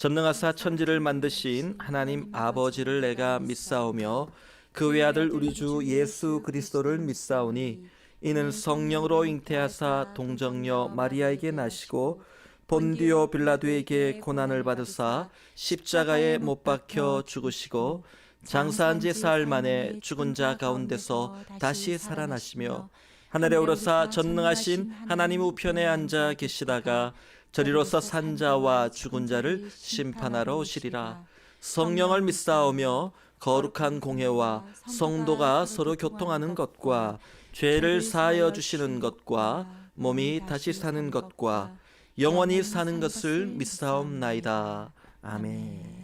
전능하사 천지를 만드신 하나님 아버지를 내가 믿사오며 그 외아들 우리 주 예수 그리스도를 믿사오니 이는 성령으로 잉태하사 동정녀 마리아에게 나시고 본디오 빌라도에게 고난을 받으사 십자가에 못 박혀 죽으시고 장사한 지 사흘 만에 죽은 자 가운데서 다시 살아나시며 하늘에 오르사 전능하신 하나님 우편에 앉아 계시다가 저리로서 산 자와 죽은 자를 심판하러 오시리라. 성령을 믿사오며 거룩한 공회와 성도가 서로 교통하는 것과 죄를 사하여 주시는 것과 몸이 다시 사는 것과 영원히 사는 것을 믿사옵나이다. 아멘.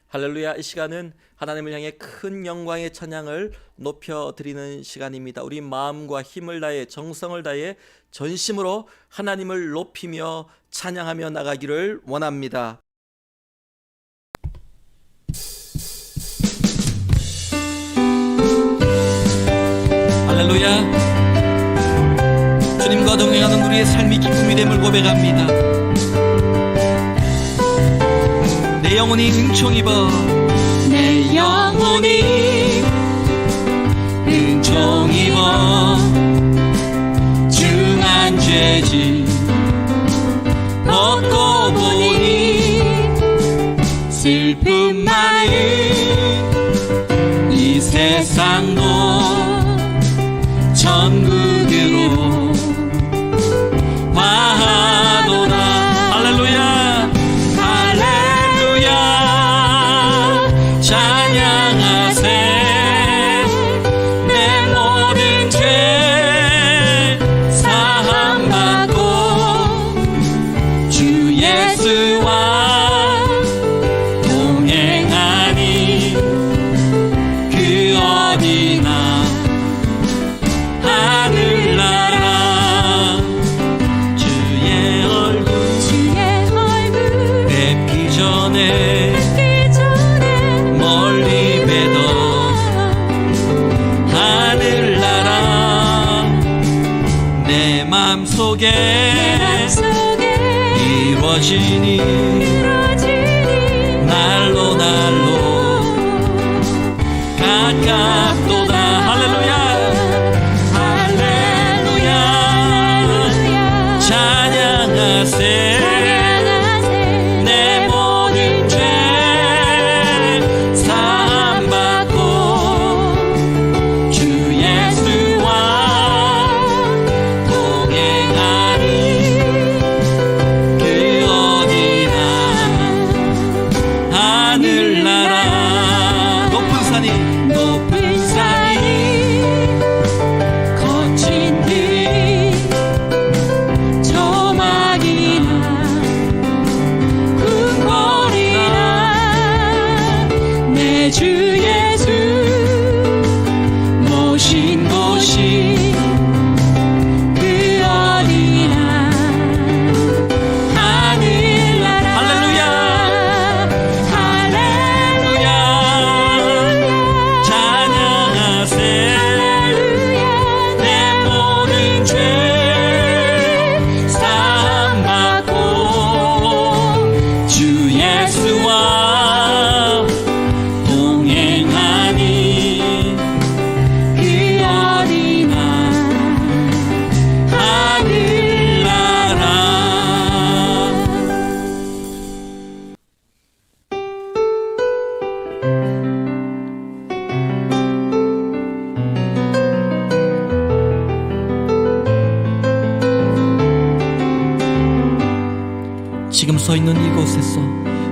할렐루야. 이 시간은 하나님을 향해 큰 영광의 찬양을 높여드리는 시간입니다. 우리 마음과 힘을 다해 정성을 다해 전심으로 하나님을 높이며 찬양하며 나가기를 원합니다. 할렐루야. 주님과 동행하는 우리의 삶이 기쁨이 됨을 고백합니다. 내 영혼이 은총 입어 내 영혼이 은총 입어 중한 죄짐 벗고 보니 슬픔 많은 이 세상도 천국으로 화하노라. 할렐루야. 할렐루야. 찬양하세. 내 모든 죄 사함받고 주 예수와 동행하니 그 어디나 하늘나라. 주의 얼굴 뵙기 전에 멀리 뵈던 하늘나라. 내 맘속에 이루어지니 날로 날로 가깝도다. 할렐루야. 할렐루야. 찬양하세. 내 모든 죄 사함받고 주 예수와 동행하니 그 어디나 하늘나라. 높은 산이 거친 들이 조막이나 궁궐이나 내 주 예수 모신 곳이 그 어디나 하늘나라. 할렐루야. 할렐루야. 찬양하세. 내 모든 죄 사함받고 주 예수와 동행하니 그 어디나 하늘나라.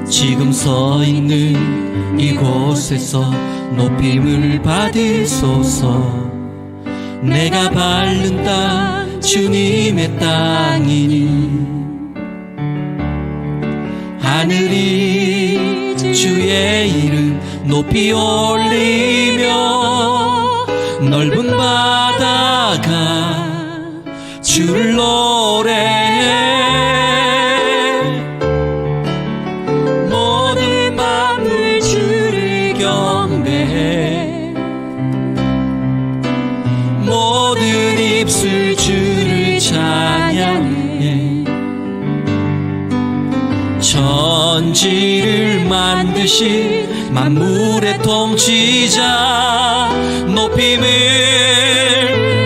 지금 서 있는 이곳에서 높임을 받으소서. 내가 밟는 땅 주님의 땅이니 하늘이 주의 이름 높이 올리며 넓은 바다가 주를 노래해. 모든 만물 주를 경배해. 모든 입술 주를 찬양해. 천지를 만드신 만물의 통치자 높임을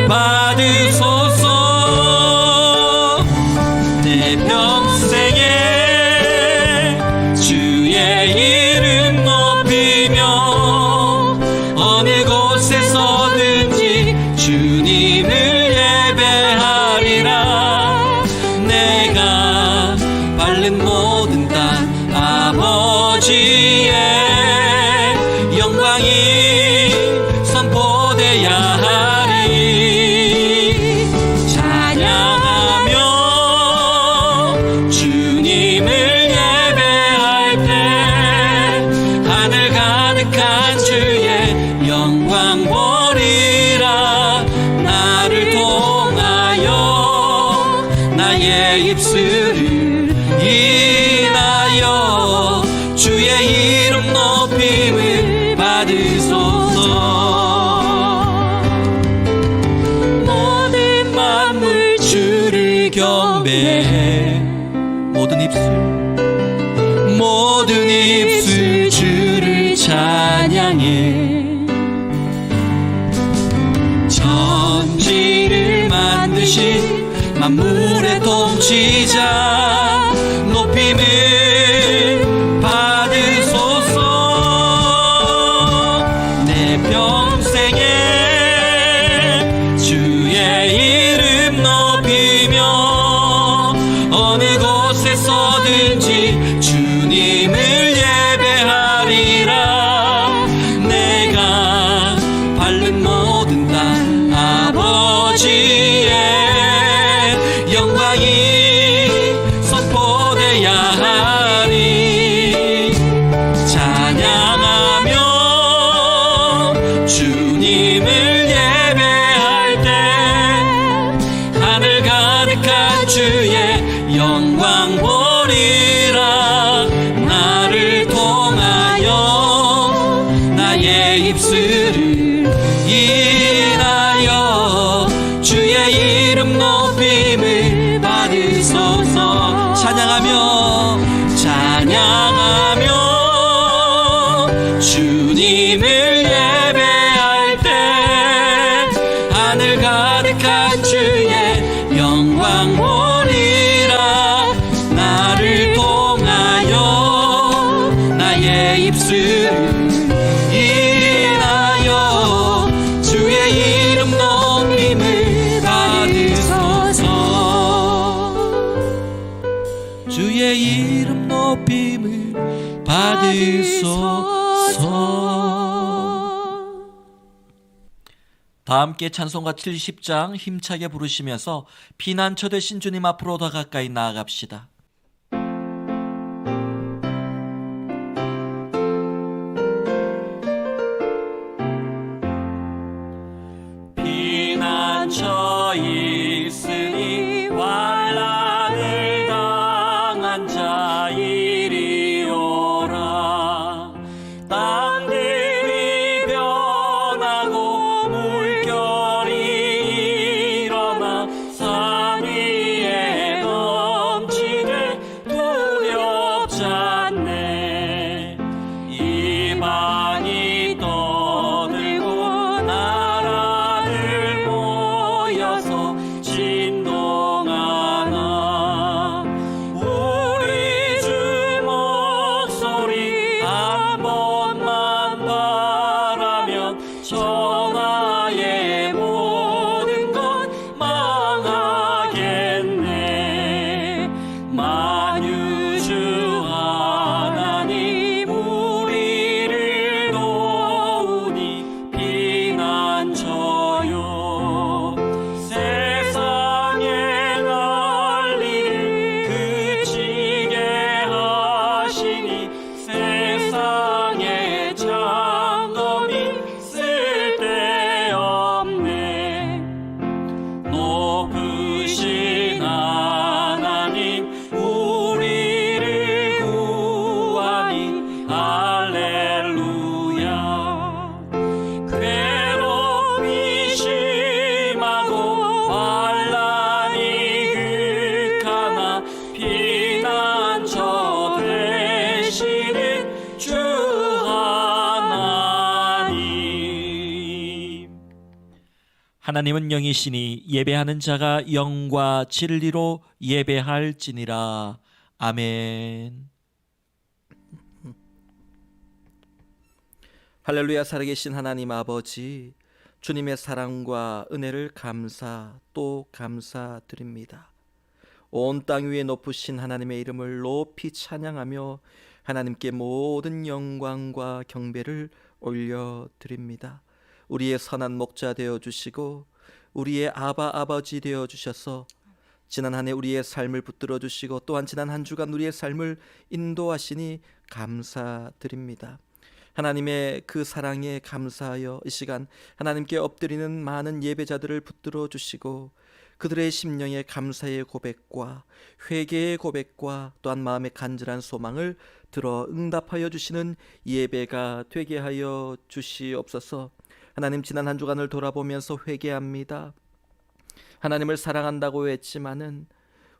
받으소서. 내 평생에 주의 이름 높이며 어느 곳에서든지 주님을 예배하리라. 내가 밟는 모든 땅 아버지의 영광이 선포돼야 하리. 찬양하며 주님을 예배할 때 하늘 가득한 주의 영광 보리라. 나를 통하여 나의 입술을 인하여 주의 이름 높임을 받으소서. 모든 만물 주를 경배해. 모든 입술 주를 찬양해. 천지를 만드신 만물의 통치자 높임을 받으소서. 내 평생에 주의 이름 높이며 어느 곳에서든지 주님을 예배하리라. 내가 밟는 모든 땅 아버지의 영광이 선포돼야 하리. 찬양하며 주님을 예배할 때 하늘 가득한 주의 영광 보리라. 나를 통하여 나의 입술을 인하여 주의 이름 높임을 받으소서. 찬양하며 주님을 예배할 때 하늘 가득한 주의 영광 보리라. 나를 통하여 나의 입술을 인하여 주의 이름 높임을 받으소서. 주의 이름 높임을 받으소서. 다 함께 찬송가 70장 힘차게 부르시면서 피난처 되신 주님 앞으로 더 가까이 나아갑시다. 피난처 있으니 환난을 당한 자 이리 오라. 땅들이 변하고 물결이 일어나 산 위에 넘치되 두렵지 않네. 이방이 떠들고 나라들 모여서 진동하나. 우리 주 목소리 한 번만 바라면 천하의 모든 것 망하겠네. 만유주 하나님 우리를 도우니 피난처요. 세상의 난리를 그치게 하시니 세상의 장검이 쓸데없네. 높으신 하나님 하나님은 영이시니 예배하는 자가 영과 진리로 예배할지니라. 아멘. 할렐루야. 살아계신 하나님 아버지, 주님의 사랑과 은혜를 또 감사드립니다. 온 땅 위에 높으신 하나님의 이름을 높이 찬양하며 하나님께 모든 영광과 경배를 올려드립니다. 우리의 선한 목자 되어주시고 우리의 아버지 되어주셔서 지난 한 해 우리의 삶을 붙들어 주시고 또한 지난 한 주간 우리의 삶을 인도하시니 감사드립니다. 하나님의 그 사랑에 감사하여 이 시간 하나님께 엎드리는 많은 예배자들을 붙들어 주시고 그들의 심령의 감사의 고백과 회개의 고백과 또한 마음의 간절한 소망을 들어 응답하여 주시는 예배가 되게 하여 주시옵소서. 하나님, 지난 한 주간을 돌아보면서 회개합니다. 하나님을 사랑한다고 했지만은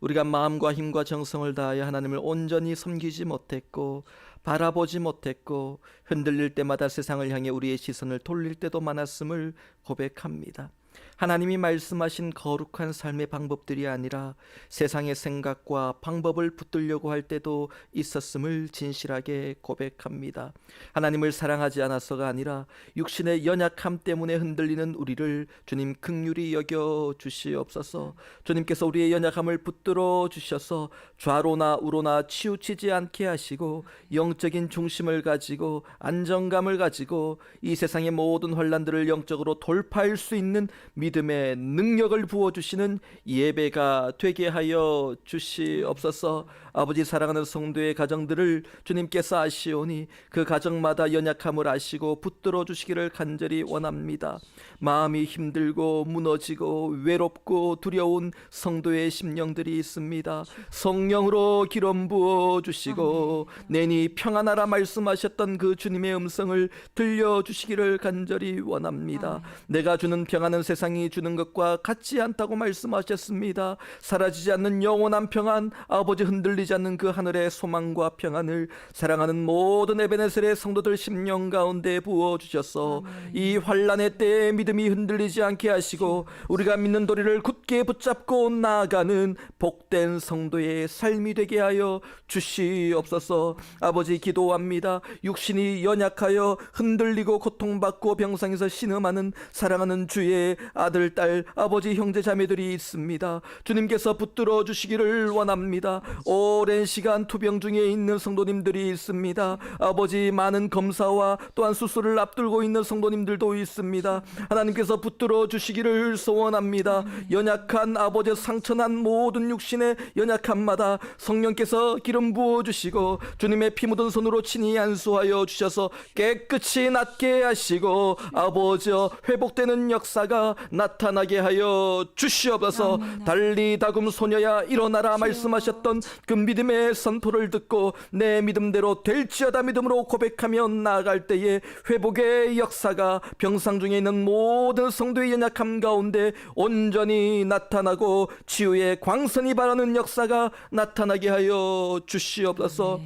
우리가 마음과 힘과 정성을 다하여 하나님을 온전히 섬기지 못했고 바라보지 못했고 흔들릴 때마다 세상을 향해 우리의 시선을 돌릴 때도 많았음을 고백합니다. 하나님이 말씀하신 거룩한 삶의 방법들이 아니라 세상의 생각과 방법을 붙들려고 할 때도 있었음을 진실하게 고백합니다. 하나님을 사랑하지 않아서가 아니라 육신의 연약함 때문에 흔들리는 우리를 주님 긍휼히 여겨 주시옵소서. 주님께서 우리의 연약함을 붙들어 주셔서 좌로나 우로나 치우치지 않게 하시고 영적인 중심을 가지고 안정감을 가지고 이 세상의 모든 환난들을 영적으로 돌파할 수 있는 믿음의 능력을 부어주시는 예배가 되게 하여 주시옵소서. 아버지, 사랑하는 성도의 가정들을 주님께서 아시오니 그 가정마다 연약함을 아시고 붙들어 주시기를 간절히 원합니다. 마음이 힘들고 무너지고 외롭고 두려운 성도의 심령들이 있습니다. 성령으로 기름 부어 주시고 내니 평안하라 말씀하셨던 그 주님의 음성을 들려주시기를 간절히 원합니다. 내가 주는 평안은 세상이 주는 것과 같지 않다고 말씀하셨습니다. 사라지지 않는 영원한 평안, 아버지 흔들리지 않는 그 하늘의 소망과 평안을 사랑하는 모든 에베네셀의 성도들 심령 가운데 부어주셔서 이 환난의 때에 믿음이 흔들리지 않게 하시고 우리가 믿는 도리를 굳게 붙잡고 나아가는 복된 성도의 삶이 되게 하여 주시옵소서. 아버지, 기도합니다. 육신이 연약하여 흔들리고 고통받고 병상에서 신음하는 사랑하는 주의 아들, 딸, 아버지, 형제, 자매들이 있습니다. 주님께서 붙들어 주시기를 원합니다. 오랜 시간 투병 중에 있는 성도님들이 있습니다. 아버지, 많은 검사와 또한 수술을 앞두고 있는 성도님들도 있습니다. 하나님께서 붙들어 주시기를 소원합니다. 연약한 아버지, 상처난 모든 육신의 연약함마다 성령께서 기름 부어 주시고 주님의 피 묻은 손으로 친히 안수하여 주셔서 깨끗이 낫게 하시고 아버지, 회복되는 역사가 나타나게 하여 주시옵소서. 달리 다금 소녀야 일어나라 말씀하셨던 그 믿음의 선포를 듣고 내 믿음대로 될지어다 믿음으로 고백하며 나아갈 때에 회복의 역사가 병상 중에 있는 모든 성도의 연약함 가운데 온전히 나타나고 치유의 광선이 바라는 역사가 나타나게 하여 주시옵소서.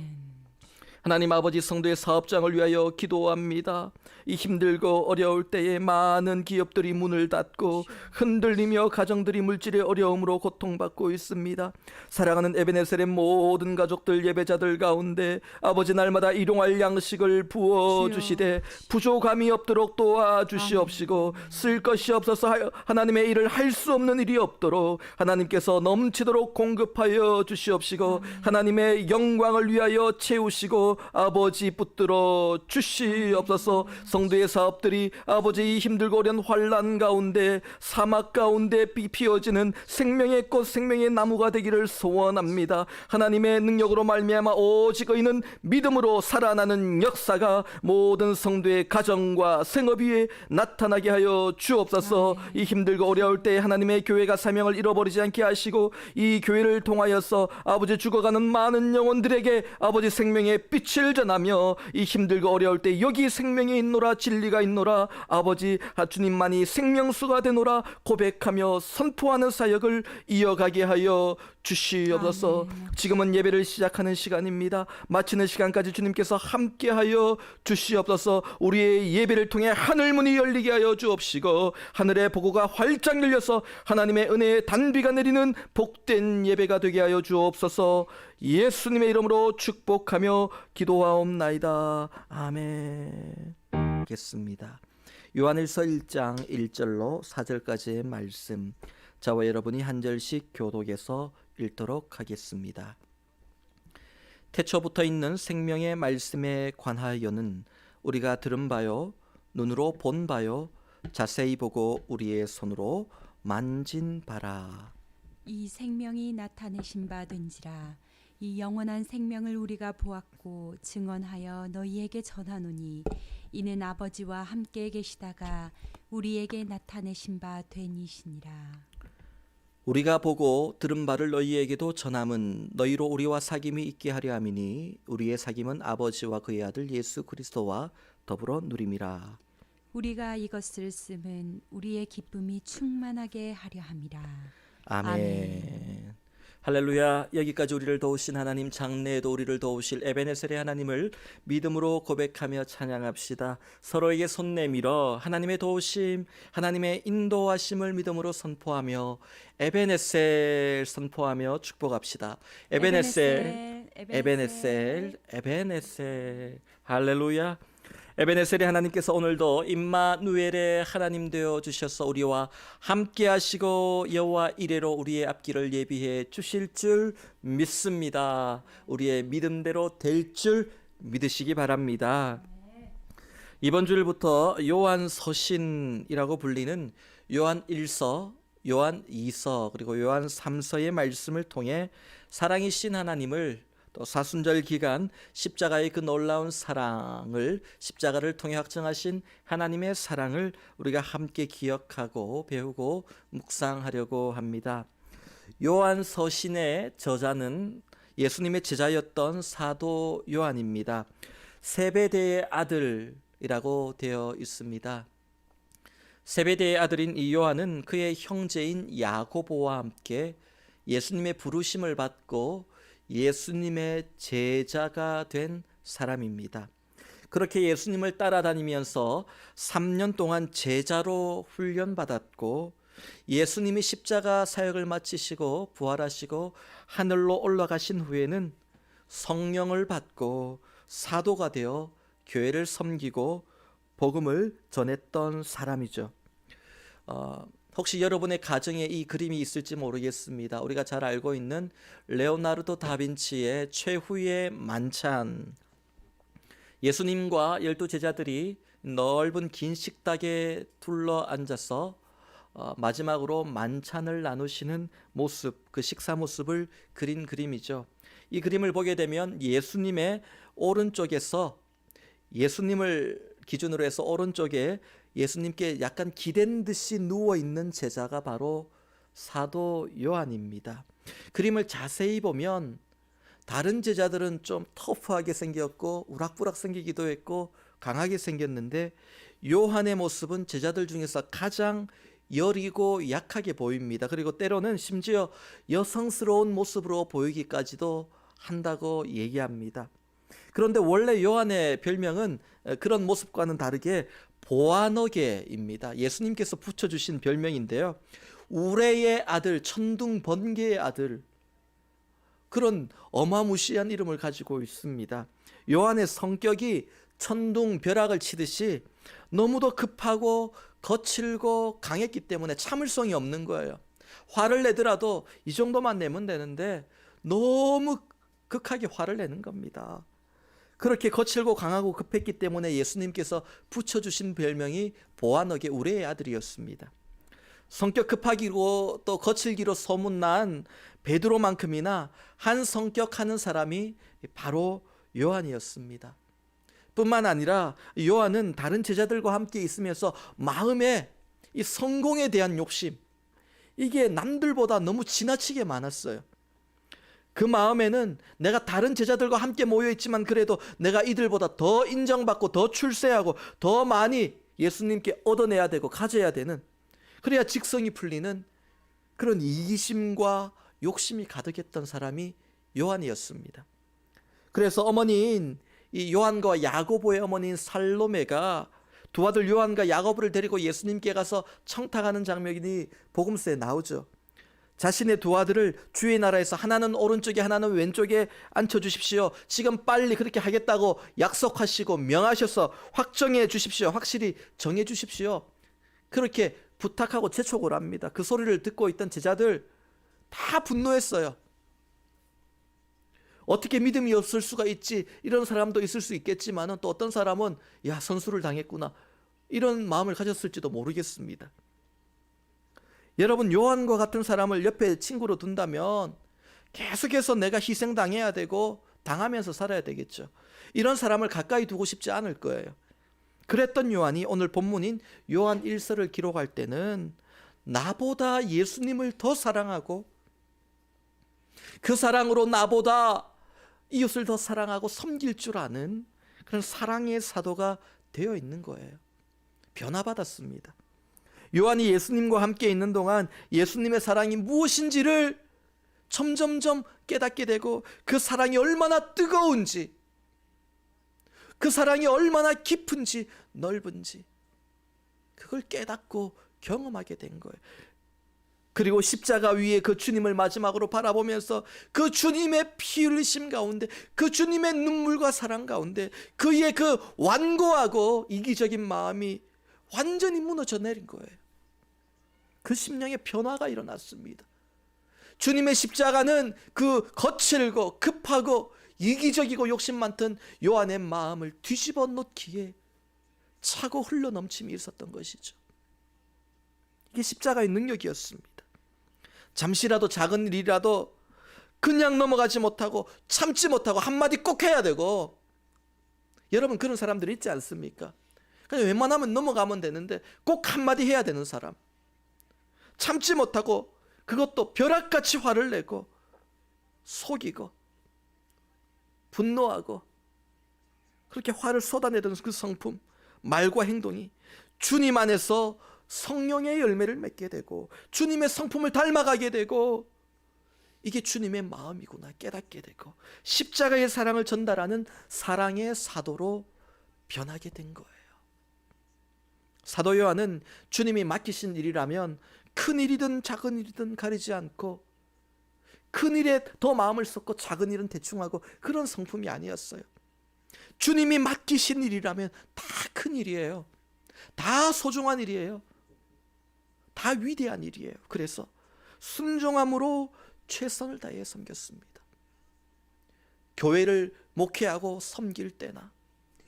하나님 아버지, 성도의 사업장을 위하여 기도합니다. 이 힘들고 어려울 때에 많은 기업들이 문을 닫고 흔들리며 가정들이 물질의 어려움으로 고통받고 있습니다. 사랑하는 에베네셀의 모든 가족들, 예배자들 가운데 아버지, 날마다 일용할 양식을 부어주시되 부족함이 없도록 도와주시옵시고 쓸 것이 없어서 하나님의 일을 할 수 없는 일이 없도록 하나님께서 넘치도록 공급하여 주시옵시고 하나님의 영광을 위하여 채우시고 아버지, 붙들어 주시옵소서. 성도의 사업들이 아버지, 힘들고 어려운 환난 가운데 사막 가운데 피어지는 생명의 꽃, 생명의 나무가 되기를 소원합니다. 하나님의 능력으로 말미암아 오직 의는 믿음으로 살아나는 역사가 모든 성도의 가정과 생업 위에 나타나게 하여 주옵소서. 이 힘들고 어려울 때 하나님의 교회가 사명을 잃어버리지 않게 하시고 이 교회를 통하여서 아버지, 죽어가는 많은 영혼들에게 아버지, 생명의 빛을 전하며 이 힘들고 어려울 때 여기 생명이 있노라, 진리가 있노라, 아버지, 주님만이 생명수가 되노라 고백하며 선포하는 사역을 이어가게 하여 주시옵소서. 지금은 예배를 시작하는 시간입니다. 마치는 시간까지 주님께서 함께하여 주시옵소서. 우리의 예배를 통해 하늘문이 열리게 하여 주옵시고 하늘의 보고가 활짝 열려서 하나님의 은혜의 단비가 내리는 복된 예배가 되게 하여 주옵소서. 예수님의 이름으로 축복하며 기도하옵나이다. 아멘. 겠습니다. 요한일서 1장 1절로 4절까지의 말씀, 저와 여러분이 한 절씩 교독해서 읽도록 하겠습니다. 태초부터 있는 생명의 말씀에 관하여는 우리가 들은 바요, 눈으로 본 바요, 자세히 보고 우리의 손으로 만진 바라. 이 생명이 나타내신 바 된지라. 이 영원한 생명을 우리가 보았고 증언하여 너희에게 전하노니 이는 아버지와 함께 계시다가 우리에게 나타내신 바 되니시니라. 우리가 보고 들은 바를 너희에게도 전함은 너희로 우리와 사귐이 있게 하려 함이니 우리의 사귐은 아버지와 그의 아들 예수 그리스도와 더불어 누림이라. 우리가 이것을 쓰면 우리의 기쁨이 충만하게 하려 함이라. 아멘. 할렐루야. 여기까지 우리를 도우신 하나님, 장래에도 우리를 도우실 에베네셀의 하나님을 믿음으로 고백하며 찬양합시다. 서로에게 손 내밀어 하나님의 도우심, 하나님의 인도하심을 믿음으로 선포하며 에베네셀 선포하며 축복합시다. 에베네셀, 에베네셀, 에베네셀. 할렐루야. 에베네셀의 하나님께서 오늘도 임마누엘의 하나님 되어 주셔서 우리와 함께 하시고 여호와 이레로 우리의 앞길을 예비해 주실 줄 믿습니다. 우리의 믿음대로 될 줄 믿으시기 바랍니다. 이번 주일부터 요한 서신이라고 불리는 요한 1서, 요한 2서, 그리고 요한 3서의 말씀을 통해 사랑이신 하나님을, 또 사순절 기간 십자가의 그 놀라운 사랑을, 십자가를 통해 확증하신 하나님의 사랑을 우리가 함께 기억하고 배우고 묵상하려고 합니다. 요한 서신의 저자는 예수님의 제자였던 사도 요한입니다. 세베대의 아들이라고 되어 있습니다. 세베대의 아들인 이 요한은 그의 형제인 야고보와 함께 예수님의 부르심을 받고 예수님의 제자가 된 사람입니다. 그렇게 예수님을 따라다니면서 3년 동안 제자로 훈련받았고 예수님이 십자가 사역을 마치시고 부활하시고 하늘로 올라가신 후에는 성령을 받고 사도가 되어 교회를 섬기고 복음을 전했던 사람이죠. 혹시 여러분의 가정에 이 그림이 있을지 모르겠습니다. 우리가 잘 알고 있는 레오나르도 다빈치의 최후의 만찬. 예수님과 12 제자들이 넓은 긴 식탁에 둘러 앉아서 마지막으로 만찬을 나누시는 모습, 그 식사 모습을 그린 그림이죠. 이 그림을 보게 되면 예수님의 오른쪽에서, 예수님을 기준으로 해서 오른쪽에 예수님께 약간 기댄 듯이 누워있는 제자가 바로 사도 요한입니다. 그림을 자세히 보면 다른 제자들은 좀 터프하게 생겼고 우락부락 생기기도 했고 강하게 생겼는데 요한의 모습은 제자들 중에서 가장 여리고 약하게 보입니다. 그리고 때로는 심지어 여성스러운 모습으로 보이기까지도 한다고 얘기합니다. 그런데 원래 요한의 별명은 그런 모습과는 다르게 보아너게입니다. 예수님께서 붙여주신 별명인데요. 우레의 아들, 천둥 번개의 아들, 그런 어마무시한 이름을 가지고 있습니다. 요한의 성격이 천둥 벼락을 치듯이 너무도 급하고 거칠고 강했기 때문에 참을성이 없는 거예요. 화를 내더라도 이 정도만 내면 되는데 너무 극하게 화를 내는 겁니다. 그렇게 거칠고 강하고 급했기 때문에 예수님께서 붙여주신 별명이 보아너게 우레의 아들이었습니다. 성격 급하기로 또 거칠기로 소문난 베드로만큼이나 한 성격하는 사람이 바로 요한이었습니다. 뿐만 아니라 요한은 다른 제자들과 함께 있으면서 마음에 이 성공에 대한 욕심, 이게 남들보다 너무 지나치게 많았어요. 그 마음에는 내가 다른 제자들과 함께 모여있지만 그래도 내가 이들보다 더 인정받고 더 출세하고 더 많이 예수님께 얻어내야 되고 가져야 되는, 그래야 직성이 풀리는 그런 이기심과 욕심이 가득했던 사람이 요한이었습니다. 그래서 어머니인 이 요한과 야고보의 어머니인 살로메가 두 아들 요한과 야고보를 데리고 예수님께 가서 청탁하는 장면이 복음서에 나오죠. 자신의 두 아들을 주의 나라에서 하나는 오른쪽에 하나는 왼쪽에 앉혀주십시오. 지금 빨리 그렇게 하겠다고 약속하시고 명하셔서 확정해 주십시오. 확실히 정해 주십시오. 그렇게 부탁하고 재촉을 합니다. 그 소리를 듣고 있던 제자들 다 분노했어요. 어떻게 믿음이 없을 수가 있지? 이런 사람도 있을 수 있겠지만 또 어떤 사람은 야, 선수를 당했구나, 이런 마음을 가졌을지도 모르겠습니다. 여러분, 요한과 같은 사람을 옆에 친구로 둔다면 계속해서 내가 희생당해야 되고 당하면서 살아야 되겠죠. 이런 사람을 가까이 두고 싶지 않을 거예요. 그랬던 요한이 오늘 본문인 요한 1서를 기록할 때는 나보다 예수님을 더 사랑하고 그 사랑으로 나보다 이웃을 더 사랑하고 섬길 줄 아는 그런 사랑의 사도가 되어 있는 거예요. 변화받았습니다. 요한이 예수님과 함께 있는 동안 예수님의 사랑이 무엇인지를 점점점 깨닫게 되고 그 사랑이 얼마나 뜨거운지, 그 사랑이 얼마나 깊은지 넓은지 그걸 깨닫고 경험하게 된 거예요. 그리고 십자가 위에 그 주님을 마지막으로 바라보면서 그 주님의 피 흘리심 가운데, 그 주님의 눈물과 사랑 가운데 그의 그 완고하고 이기적인 마음이 완전히 무너져 내린 거예요. 그 심령의 변화가 일어났습니다. 주님의 십자가는 그 거칠고 급하고 이기적이고 욕심 많던 요한의 마음을 뒤집어 놓기에 차고 흘러넘침이 있었던 것이죠. 이게 십자가의 능력이었습니다. 잠시라도 작은 일이라도 그냥 넘어가지 못하고 참지 못하고 한마디 꼭 해야 되고, 여러분 그런 사람들 있지 않습니까? 그냥 웬만하면 넘어가면 되는데 꼭 한마디 해야 되는 사람, 참지 못하고 그것도 벼락같이 화를 내고 속이고 분노하고 그렇게 화를 쏟아내던 그 성품, 말과 행동이 주님 안에서 성령의 열매를 맺게 되고 주님의 성품을 닮아가게 되고, 이게 주님의 마음이구나 깨닫게 되고 십자가의 사랑을 전달하는 사랑의 사도로 변하게 된 거예요. 사도 요한은 주님이 맡기신 일이라면 큰 일이든 작은 일이든 가리지 않고 큰 일에 더 마음을 쏟고 작은 일은 대충 하고 그런 성품이 아니었어요. 주님이 맡기신 일이라면 다 큰 일이에요. 다 소중한 일이에요. 다 위대한 일이에요. 그래서 순종함으로 최선을 다해 섬겼습니다. 교회를 목회하고 섬길 때나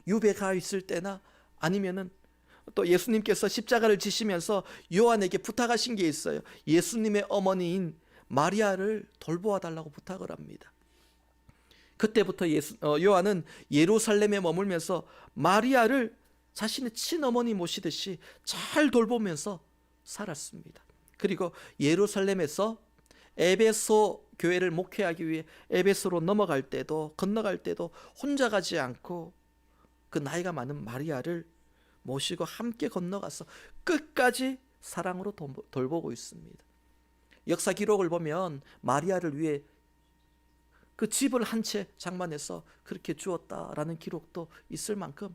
유배가 있을 때나 아니면은 또 예수님께서 십자가를 지시면서 요한에게 부탁하신 게 있어요. 예수님의 어머니인 마리아를 돌보아 달라고 부탁을 합니다. 그때부터 요한은 예루살렘에 머물면서 마리아를 자신의 친어머니 모시듯이 잘 돌보면서 살았습니다. 그리고 예루살렘에서 에베소 교회를 목회하기 위해 에베소로 건너갈 때도 혼자 가지 않고 그 나이가 많은 마리아를 모시고 함께 건너가서 끝까지 사랑으로 돌보고 있습니다. 역사 기록을 보면 마리아를 위해 그 집을 한 채 장만해서 그렇게 주었다라는 기록도 있을 만큼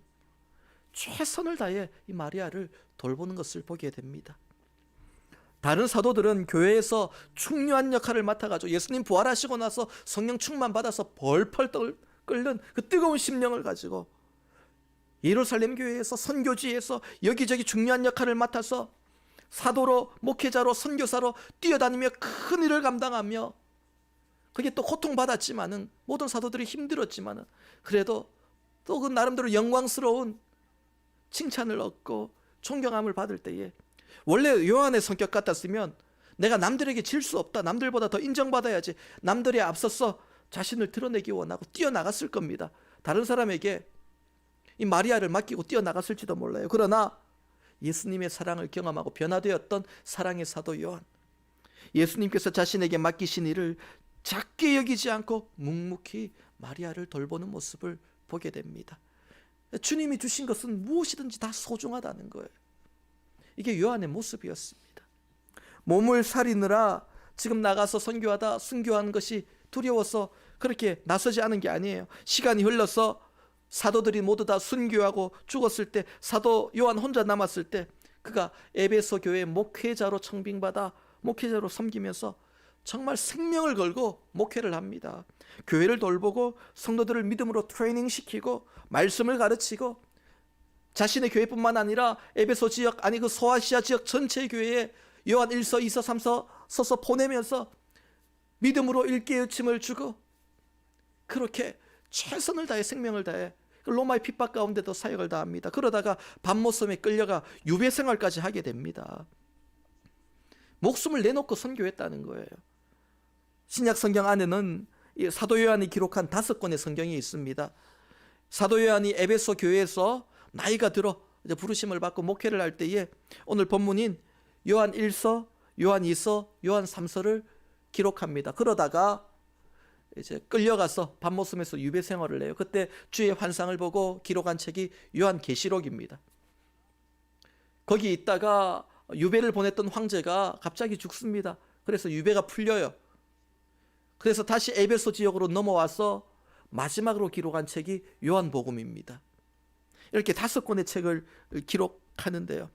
최선을 다해 이 마리아를 돌보는 것을 보게 됩니다. 다른 사도들은 교회에서 중요한 역할을 맡아가지고 예수님 부활하시고 나서 성령 충만 받아서 벌펄 끓는 그 뜨거운 심령을 가지고 예루살렘 교회에서 선교지에서 여기저기 중요한 역할을 맡아서 사도로, 목회자로, 선교사로 뛰어다니며 큰 일을 감당하며, 그게 또 고통받았지만은 모든 사도들이 힘들었지만은 그래도 또 그 나름대로 영광스러운 칭찬을 얻고 존경함을 받을 때에, 원래 요한의 성격 같았으면 내가 남들에게 질 수 없다, 남들보다 더 인정받아야지, 남들에 앞서서 자신을 드러내기 원하고 뛰어나갔을 겁니다. 다른 사람에게 이 마리아를 맡기고 뛰어나갔을지도 몰라요. 그러나 예수님의 사랑을 경험하고 변화되었던 사랑의 사도 요한, 예수님께서 자신에게 맡기신 일을 작게 여기지 않고 묵묵히 마리아를 돌보는 모습을 보게 됩니다. 주님이 주신 것은 무엇이든지 다 소중하다는 거예요. 이게 요한의 모습이었습니다. 몸을 사리느라 지금 나가서 선교하다 순교하는 것이 두려워서 그렇게 나서지 않은 게 아니에요. 시간이 흘러서 사도들이 모두 다 순교하고 죽었을 때, 사도 요한 혼자 남았을 때 그가 에베소 교회 목회자로 청빙받아 목회자로 섬기면서 정말 생명을 걸고 목회를 합니다. 교회를 돌보고 성도들을 믿음으로 트레이닝시키고 말씀을 가르치고, 자신의 교회뿐만 아니라 에베소 지역, 아니 그 소아시아 지역 전체 교회에 요한 1서 2서 3서 서서 보내면서 믿음으로 일깨우침을 주고, 그렇게 최선을 다해 생명을 다해 로마의 핍박 가운데도 사역을 다합니다. 그러다가 밤모섬에 끌려가 유배 생활까지 하게 됩니다. 목숨을 내놓고 선교했다는 거예요. 신약 성경 안에는 사도 요한이 기록한 5권의 성경이 있습니다. 사도 요한이 에베소 교회에서 나이가 들어 이제 부르심을 받고 목회를 할 때에 오늘 본문인 요한 1서, 요한 2서, 요한 3서를 기록합니다. 그러다가 이제 끌려가서 밤모섬에서 유배 생활을 해요. 그때 주의 환상을 보고 기록한 책이 요한계시록입니다. 거기 있다가 유배를 보냈던 황제가 갑자기 죽습니다. 그래서 유배가 풀려요. 그래서 다시 에베소 지역으로 넘어와서 마지막으로 기록한 책이 요한복음입니다. 이렇게 5권의 책을 기록하는데요.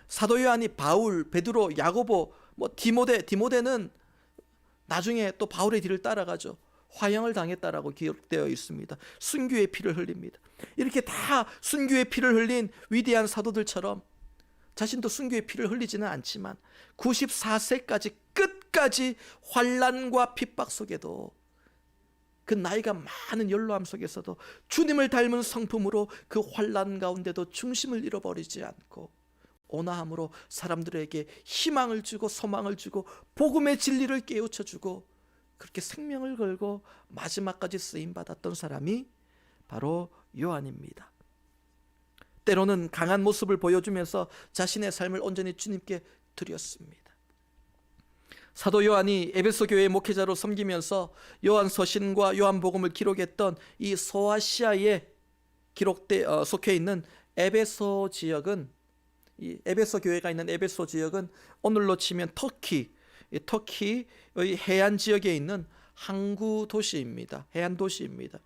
사도 요한이 바울, 베드로, 야고보, 디모데는 나중에 또 바울의 뒤를 따라가죠. 화형을 당했다라고 기록되어 있습니다. 순교의 피를 흘립니다. 이렇게 다 순교의 피를 흘린 위대한 사도들처럼 자신도 순교의 피를 흘리지는 않지만 94세까지 끝까지 환난과 핍박 속에도, 그 나이가 많은 연로함 속에서도 주님을 닮은 성품으로 그 환난 가운데도 중심을 잃어버리지 않고 온화함으로 사람들에게 희망을 주고 소망을 주고 복음의 진리를 깨우쳐주고 그렇게 생명을 걸고 마지막까지 쓰임받았던 사람이 바로 요한입니다. 때로는 강한 모습을 보여주면서 자신의 삶을 온전히 주님께 드렸습니다. 사도 요한이 에베소 교회의 목회자로 섬기면서 요한서신과 요한복음을 기록했던 이 소아시아에 속해 있는 에베소 지역은, 이 에베소 교회가 있는 에베소 지역은 오늘로 치면 터키의 해안 지역에 있는 항구 도시입니다. 해안 도시입니다.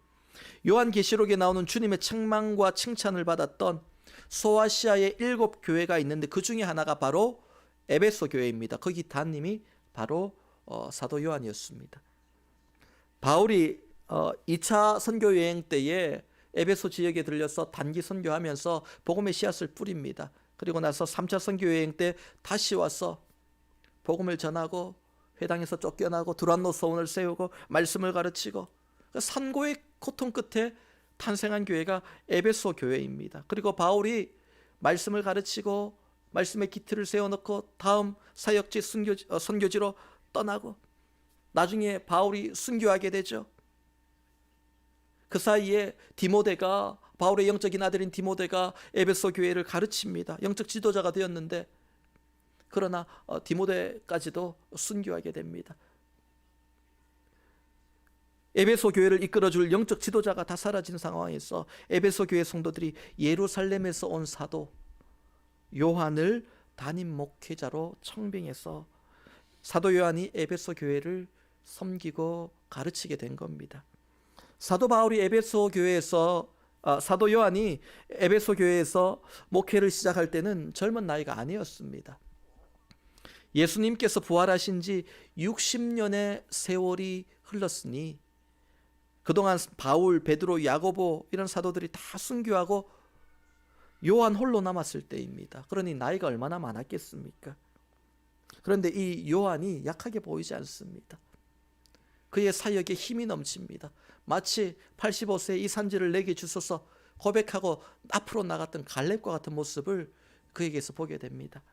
요한계시록에 나오는 주님의 책망과 칭찬을 받았던 소아시아의 7 교회가 있는데 그 중에 하나가 바로 에베소 교회입니다. 거기 담임이 바로 사도 요한이었습니다. 바울이 2차 선교 여행 때에 에베소 지역에 들려서 단기 선교하면서 복음의 씨앗을 뿌립니다. 그리고 나서 3차 선교 여행 때 다시 와서 복음을 전하고 회당에서 쫓겨나고 두란노 서원을 세우고 말씀을 가르치고 산고의 고통 끝에 탄생한 교회가 에베소 교회입니다. 그리고 바울이 말씀을 가르치고 말씀의 기틀을 세워놓고 다음 사역지 선교지로 떠나고 나중에 바울이 순교하게 되죠. 그 사이에 디모데가, 바울의 영적인 아들인 디모데가 에베소 교회를 가르칩니다. 영적 지도자가 되었는데, 그러나 디모데까지도 순교하게 됩니다. 에베소 교회를 이끌어줄 영적 지도자가 다 사라진 상황에서 에베소 교회 성도들이 예루살렘에서 온 사도 요한을 담임 목회자로 청빙해서 사도 요한이 에베소 교회를 섬기고 가르치게 된 겁니다. 사도 요한이 에베소 교회에서 목회를 시작할 때는 젊은 나이가 아니었습니다. 예수님께서 부활하신 지 60년의 세월이 흘렀으니 그동안 바울, 베드로, 야고보 이런 사도들이 다 순교하고 요한 홀로 남았을 때입니다. 그러니 나이가 얼마나 많았겠습니까? 그런데 이 요한이 약하게 보이지 않습니다. 그의 사역에 힘이 넘칩니다. 마치 85세의 이 산지를 내게 주소서 고백하고 앞으로 나갔던 갈렙과 같은 모습을 그에게서 보게 됩니다.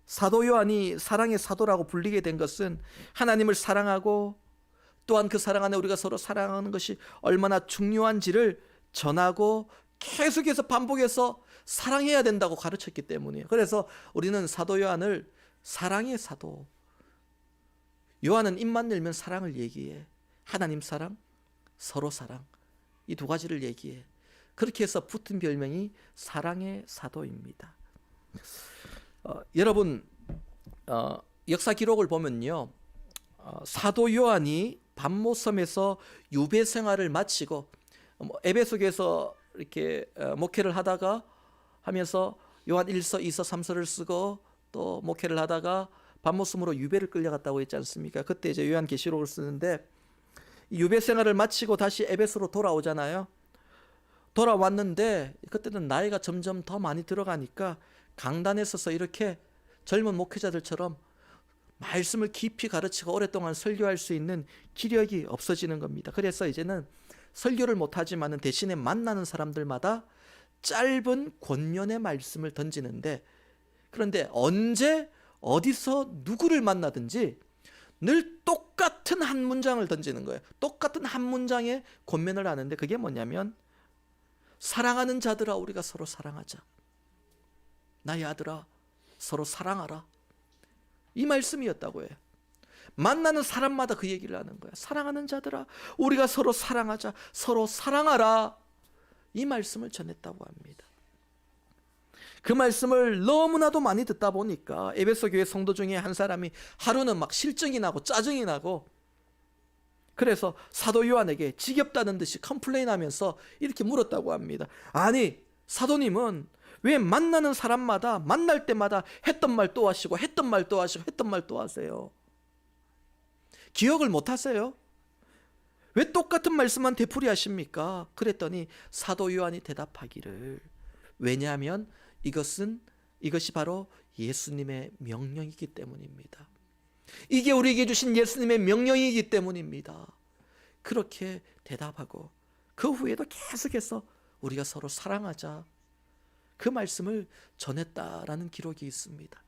사도 요한이 사랑의 사도라고 불리게 된 것은 하나님을 사랑하고 또한 그 사랑 안에 우리가 서로 사랑하는 것이 얼마나 중요한지를 전하고 계속해서 반복해서 사랑해야 된다고 가르쳤기 때문이에요. 그래서 우리는 사도 요한을 사랑의 사도, 요한은 입만 열면 사랑을 얘기해. 하나님 사랑, 서로 사랑, 이 2가지를 얘기해. 그렇게 해서 붙은 별명이 사랑의 사도입니다. 여러분, 역사 기록을 보면요, 사도 요한이 반모섬에서 유배 생활을 마치고 에베소교에서 이렇게 목회를 하다가 하면서 요한 1서, 2서, 3서를 쓰고 또 목회를 하다가 반모섬으로 유배를 끌려갔다고 했지 않습니까? 그때 이제 요한계시록을 쓰는데 유배 생활을 마치고 다시 에베소로 돌아오잖아요. 돌아왔는데 그때는 나이가 점점 더 많이 들어가니까 강단에 서서 이렇게 젊은 목회자들처럼 말씀을 깊이 가르치고 오랫동안 설교할 수 있는 기력이 없어지는 겁니다. 그래서 이제는 설교를 못하지만 대신에 만나는 사람들마다 짧은 권면의 말씀을 던지는데, 그런데 언제 어디서 누구를 만나든지 늘 똑같은 한 문장을 던지는 거예요. 똑같은 한 문장에 권면을 하는데 그게 뭐냐면, 사랑하는 자들아 우리가 서로 사랑하자. 나의 아들아 서로 사랑하라. 이 말씀이었다고 해요. 만나는 사람마다 그 얘기를 하는 거야. 사랑하는 자들아 우리가 서로 사랑하자. 서로 사랑하라. 이 말씀을 전했다고 합니다. 그 말씀을 너무나도 많이 듣다 보니까 에베소 교회 성도 중에 한 사람이 하루는 막 실증이 나고 짜증이 나고, 그래서 사도 요한에게 지겹다는 듯이 컴플레인하면서 이렇게 물었다고 합니다. 아니 사도님은 왜 만나는 사람마다 만날 때마다 했던 말 또 하시고 했던 말 또 하시고 했던 말 또 하세요? 기억을 못 하세요? 왜 똑같은 말씀만 되풀이하십니까? 그랬더니 사도 요한이 대답하기를, 왜냐하면 이것이 바로 예수님의 명령이기 때문입니다. 이게 우리에게 주신 예수님의 명령이기 때문입니다. 그렇게 대답하고 그 후에도 계속해서 우리가 서로 사랑하자 그 말씀을 전했다라는 기록이 있습니다.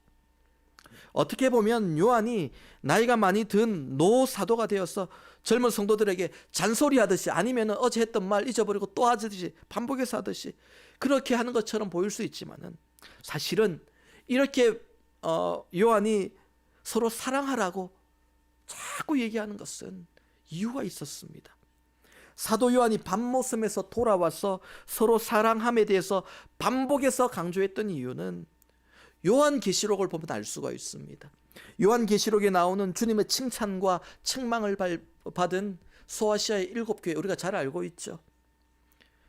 어떻게 보면 요한이 나이가 많이 든 노사도가 되어서 젊은 성도들에게 잔소리하듯이, 아니면 어제 했던 말 잊어버리고 또 하듯이 반복해서 하듯이 그렇게 하는 것처럼 보일 수 있지만은, 사실은 이렇게 요한이 서로 사랑하라고 자꾸 얘기하는 것은 이유가 있었습니다. 사도 요한이 반모섬에서 돌아와서 서로 사랑함에 대해서 반복해서 강조했던 이유는 요한계시록을 보면 알 수가 있습니다. 요한계시록에 나오는 주님의 칭찬과 책망을 받은 소아시아의 7교회, 우리가 잘 알고 있죠.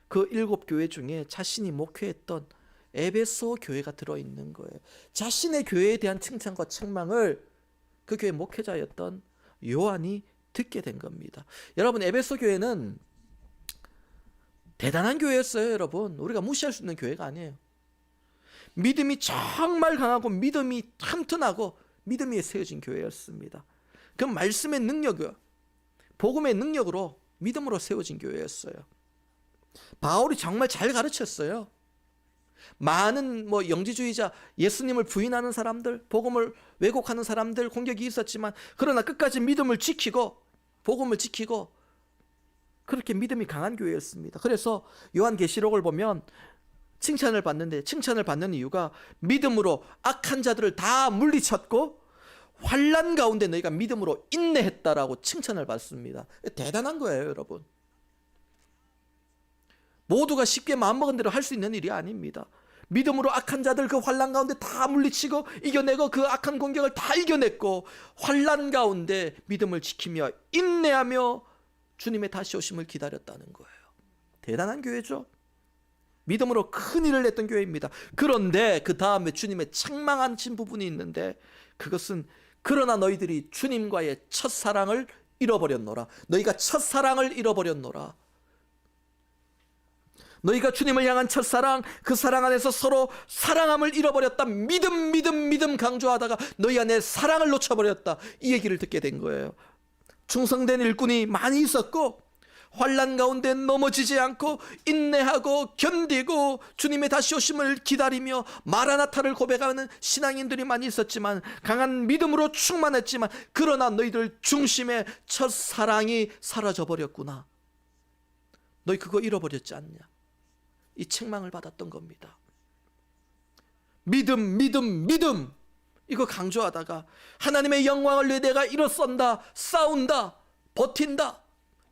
그 7교회 중에 자신이 목회했던 에베소 교회가 들어있는 거예요. 자신의 교회에 대한 칭찬과 책망을 그 교회 목회자였던 요한이 듣게 된 겁니다. 여러분, 에베소 교회는 대단한 교회였어요. 여러분, 우리가 무시할 수 있는 교회가 아니에요. 믿음이 정말 강하고 믿음이 튼튼하고 믿음 위에 세워진 교회였습니다. 그 말씀의 능력이요, 복음의 능력으로 믿음으로 세워진 교회였어요. 바울이 정말 잘 가르쳤어요. 많은 영지주의자, 예수님을 부인하는 사람들, 복음을 왜곡하는 사람들 공격이 있었지만, 그러나 끝까지 믿음을 지키고 복음을 지키고 그렇게 믿음이 강한 교회였습니다. 그래서 요한계시록을 보면 칭찬을 받는데, 칭찬을 받는 이유가 믿음으로 악한 자들을 다 물리쳤고 환난 가운데 너희가 믿음으로 인내했다라고 칭찬을 받습니다. 대단한 거예요, 여러분. 모두가 쉽게 마음먹은 대로 할 수 있는 일이 아닙니다. 믿음으로 악한 자들 그 환난 가운데 다 물리치고 이겨내고 그 악한 공격을 다 이겨냈고 환난 가운데 믿음을 지키며 인내하며 주님의 다시 오심을 기다렸다는 거예요. 대단한 교회죠. 믿음으로 큰 일을 했던 교회입니다. 그런데 그 다음에 주님의 책망하신 부분이 있는데, 그것은 그러나 너희들이 주님과의 첫사랑을 잃어버렸노라. 너희가 첫사랑을 잃어버렸노라. 너희가 주님을 향한 첫사랑, 그 사랑 안에서 서로 사랑함을 잃어버렸다. 믿음 강조하다가 너희 안에 사랑을 놓쳐버렸다. 이 얘기를 듣게 된 거예요. 충성된 일꾼이 많이 있었고 환난 가운데 넘어지지 않고 인내하고 견디고 주님의 다시 오심을 기다리며 마라나타를 고백하는 신앙인들이 많이 있었지만, 강한 믿음으로 충만했지만, 그러나 너희들 중심의 첫사랑이 사라져버렸구나. 너희 그거 잃어버렸지 않냐. 이 책망을 받았던 겁니다. 믿음 이거 강조하다가 하나님의 영광을 위해 내가 일어선다, 싸운다, 버틴다,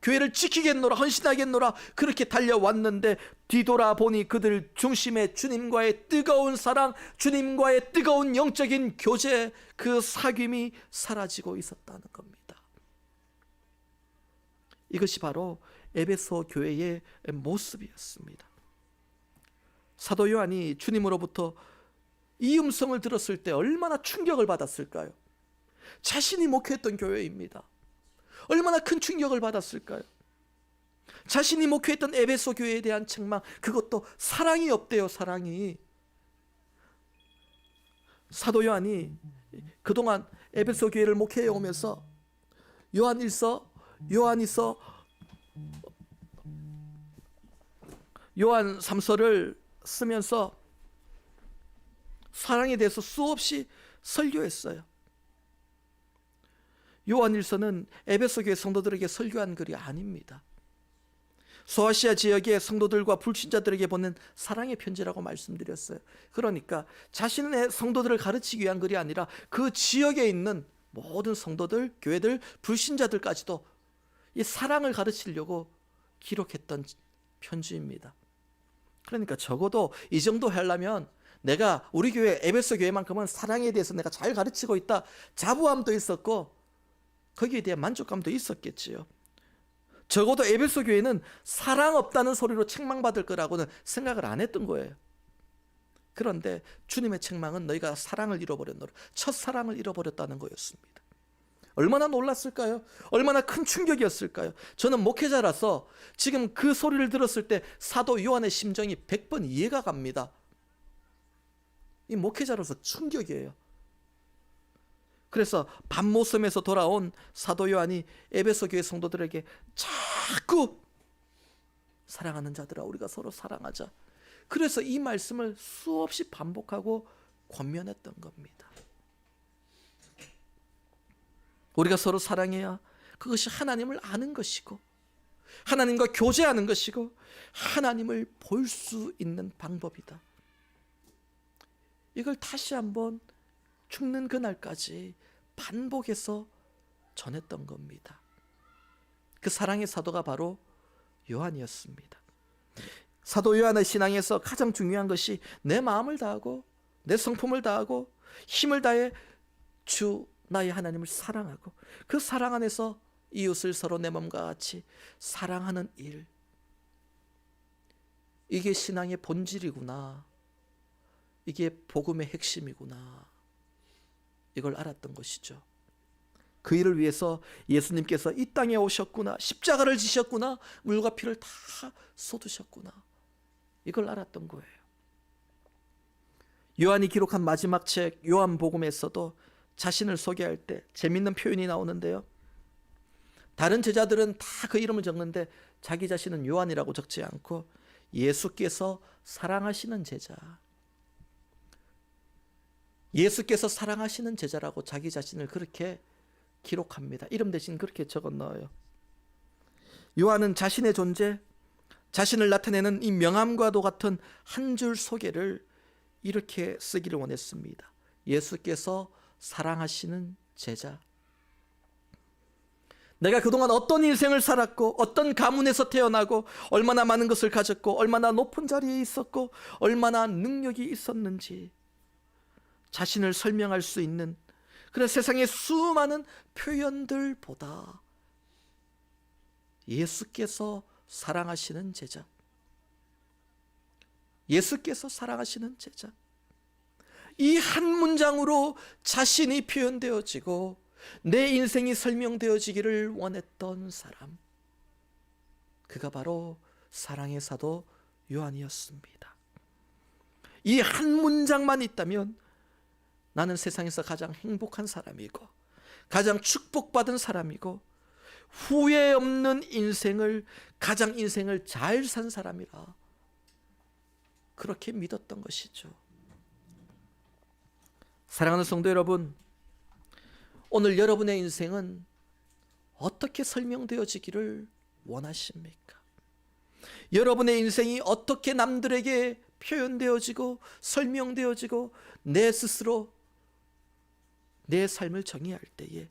교회를 지키겠노라, 헌신하겠노라, 그렇게 달려왔는데 뒤돌아보니 그들 중심에 주님과의 뜨거운 사랑, 주님과의 뜨거운 영적인 교제, 그 사귐이 사라지고 있었다는 겁니다. 이것이 바로 에베소 교회의 모습이었습니다. 사도 요한이 주님으로부터 이 음성을 들었을 때 얼마나 충격을 받았을까요? 자신이 목회했던 교회입니다. 얼마나 큰 충격을 받았을까요? 자신이 목회했던 에베소 교회에 대한 책망, 그것도 사랑이 없대요. 사랑이. 사도 요한이 그동안 에베소 교회를 목회해 오면서 요한 3서를 쓰면서 사랑에 대해서 수없이 설교했어요. 요한 1서는 에베소 교회 성도들에게 설교한 글이 아닙니다. 소아시아 지역의 성도들과 불신자들에게 보낸 사랑의 편지라고 말씀드렸어요. 그러니까 자신의 성도들을 가르치기 위한 글이 아니라 그 지역에 있는 모든 성도들, 교회들, 불신자들까지도 이 사랑을 가르치려고 기록했던 편지입니다. 그러니까 적어도 이 정도 하려면 내가 우리 교회 에베소 교회만큼은 사랑에 대해서 내가 잘 가르치고 있다, 자부함도 있었고 거기에 대한 만족감도 있었겠지요. 적어도 에베소 교회는 사랑 없다는 소리로 책망받을 거라고는 생각을 안 했던 거예요. 그런데 주님의 책망은 너희가 사랑을 잃어버렸노라, 첫사랑을 잃어버렸다는 거였습니다. 얼마나 놀랐을까요? 얼마나 큰 충격이었을까요? 저는 목회자라서 지금 그 소리를 들었을 때 사도 요한의 심정이 100번 이해가 갑니다. 이 목회자로서 충격이에요. 그래서 밤모섬에서 돌아온 사도 요한이 에베소 교회 성도들에게 자꾸 사랑하는 자들아, 우리가 서로 사랑하자. 그래서 이 말씀을 수없이 반복하고 권면했던 겁니다. 우리가 서로 사랑해야 그것이 하나님을 아는 것이고 하나님과 교제하는 것이고 하나님을 볼 수 있는 방법이다. 이걸 다시 한번 죽는 그날까지 반복해서 전했던 겁니다. 그 사랑의 사도가 바로 요한이었습니다. 사도 요한의 신앙에서 가장 중요한 것이 내 마음을 다하고 내 성품을 다하고 힘을 다해 주 나의 하나님을 사랑하고 그 사랑 안에서 이웃을 서로 내 몸과 같이 사랑하는 일, 이게 신앙의 본질이구나, 이게 복음의 핵심이구나, 이걸 알았던 것이죠. 그 일을 위해서 예수님께서 이 땅에 오셨구나, 십자가를 지셨구나, 물과 피를 다 쏟으셨구나, 이걸 알았던 거예요. 요한이 기록한 마지막 책 요한복음에서도 자신을 소개할 때 재밌는 표현이 나오는데요. 다른 제자들은 다 그 이름을 적는데 자기 자신은 요한이라고 적지 않고 예수께서 사랑하시는 제자, 예수께서 사랑하시는 제자라고 자기 자신을 그렇게 기록합니다. 이름 대신 그렇게 적어 넣어요. 요한은 자신의 존재, 자신을 나타내는 이 명함과도 같은 한 줄 소개를 이렇게 쓰기를 원했습니다. 예수께서 사랑하시는 제자. 내가 그동안 어떤 인생을 살았고 어떤 가문에서 태어나고 얼마나 많은 것을 가졌고 얼마나 높은 자리에 있었고 얼마나 능력이 있었는지 자신을 설명할 수 있는 그런 세상의 수많은 표현들보다 예수께서 사랑하시는 제자, 예수께서 사랑하시는 제자, 이 한 문장으로 자신이 표현되어지고 내 인생이 설명되어지기를 원했던 사람, 그가 바로 사랑의 사도 요한이었습니다. 이 한 문장만 있다면 나는 세상에서 가장 행복한 사람이고 가장 축복받은 사람이고 후회 없는 인생을, 가장 인생을 잘 산 사람이라 그렇게 믿었던 것이죠. 사랑하는 성도 여러분, 오늘 여러분의 인생은 어떻게 설명되어지기를 원하십니까? 여러분의 인생이 어떻게 남들에게 표현되어지고 설명되어지고 내 스스로 내 삶을 정의할 때에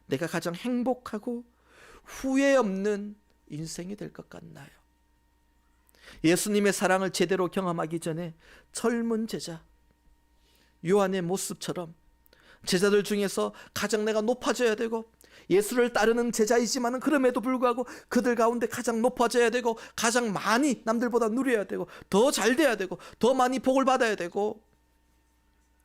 내가 가장 행복하고 후회 없는 인생이 될 것 같나요? 예수님의 사랑을 제대로 경험하기 전에 젊은 제자 요한의 모습처럼 제자들 중에서 가장 내가 높아져야 되고 예수를 따르는 제자이지만 그럼에도 불구하고 그들 가운데 가장 높아져야 되고 가장 많이 남들보다 누려야 되고 더 잘 돼야 되고 더 많이 복을 받아야 되고,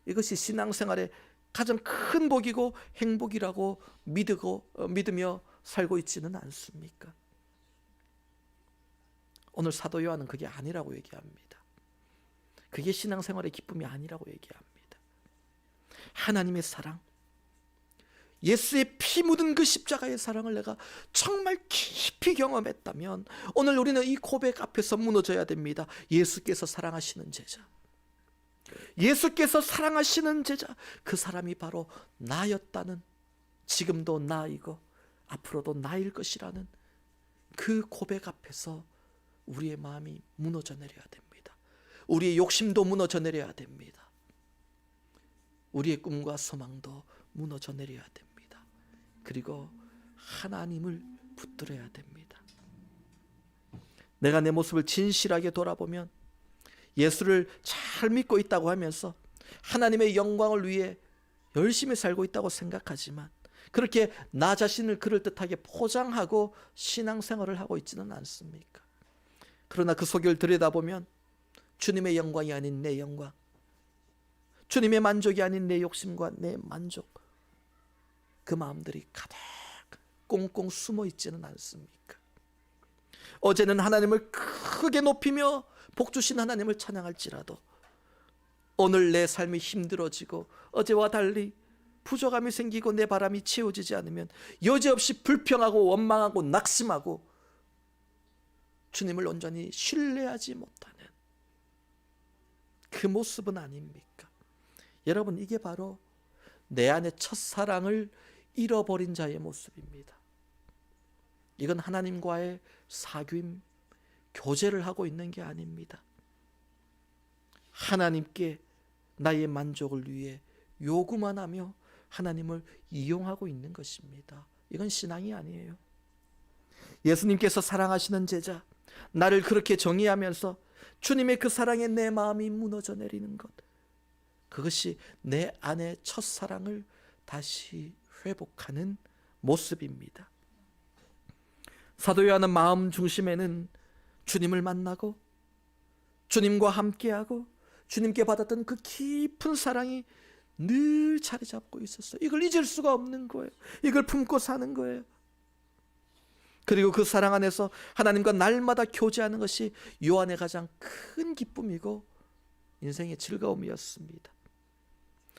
이것이 신앙생활의 가장 큰 복이고 행복이라고 믿으며 살고 있지는 않습니까? 오늘 사도 요한은 그게 아니라고 얘기합니다. 그게 신앙생활의 기쁨이 아니라고 얘기합니다. 하나님의 사랑, 예수의 피 묻은 그 십자가의 사랑을 내가 정말 깊이 경험했다면 오늘 우리는 이 고백 앞에서 무너져야 됩니다. 예수께서 사랑하시는 제자, 예수께서 사랑하시는 제자, 그 사람이 바로 나였다는, 지금도 나이고 앞으로도 나일 것이라는 그 고백 앞에서 우리의 마음이 무너져 내려야 됩니다. 우리의 욕심도 무너져 내려야 됩니다. 우리의 꿈과 소망도 무너져 내려야 됩니다. 그리고 하나님을 붙들어야 됩니다. 내가 내 모습을 진실하게 돌아보면 예수를 잘 믿고 있다고 하면서 하나님의 영광을 위해 열심히 살고 있다고 생각하지만 그렇게 나 자신을 그럴듯하게 포장하고 신앙생활을 하고 있지는 않습니까? 그러나 그 속을 들여다보면 주님의 영광이 아닌 내 영광, 주님의 만족이 아닌 내 욕심과 내 만족, 그 마음들이 가득 꽁꽁 숨어 있지는 않습니까? 어제는 하나님을 크게 높이며 복 주신 하나님을 찬양할지라도 오늘 내 삶이 힘들어지고 어제와 달리 부족함이 생기고 내 바람이 채워지지 않으면 여지없이 불평하고 원망하고 낙심하고 주님을 온전히 신뢰하지 못하는 그 모습은 아닙니까? 여러분, 이게 바로 내 안의 첫사랑을 잃어버린 자의 모습입니다. 이건 하나님과의 사귐, 교제를 하고 있는 게 아닙니다. 하나님께 나의 만족을 위해 요구만 하며 하나님을 이용하고 있는 것입니다. 이건 신앙이 아니에요. 예수님께서 사랑하시는 제자, 나를 그렇게 정의하면서 주님의 그 사랑에 내 마음이 무너져 내리는 것, 그것이 내 안의 첫사랑을 다시 회복하는 모습입니다. 사도 요한은 마음 중심에는 주님을 만나고 주님과 함께하고 주님께 받았던 그 깊은 사랑이 늘 자리 잡고 있었어요. 이걸 잊을 수가 없는 거예요. 이걸 품고 사는 거예요. 그리고 그 사랑 안에서 하나님과 날마다 교제하는 것이 요한의 가장 큰 기쁨이고 인생의 즐거움이었습니다.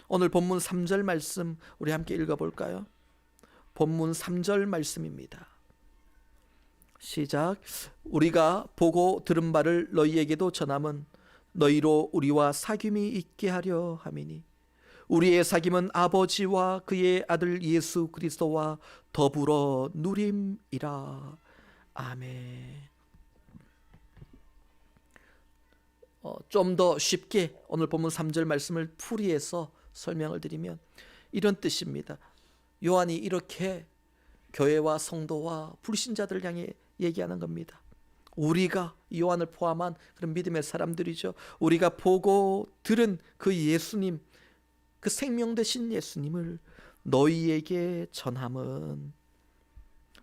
오늘 본문 3절 말씀 우리 함께 읽어볼까요? 본문 3절 말씀입니다. 시작. 우리가 보고 들은 바를 너희에게도 전함은 너희로 우리와 사귐이 있게 하려 함이니 우리의 사귐은 아버지와 그의 아들 예수 그리스도와 더불어 누림이라. 아멘. 좀 더 쉽게 오늘 본문 3절 말씀을 풀이해서 설명을 드리면 이런 뜻입니다. 요한이 이렇게 교회와 성도와 불신자들을 향해 얘기하는 겁니다. 우리가, 요한을 포함한 그런 믿음의 사람들이죠. 우리가 보고 들은 그 예수님, 그 생명 되신 예수님을 너희에게 전함은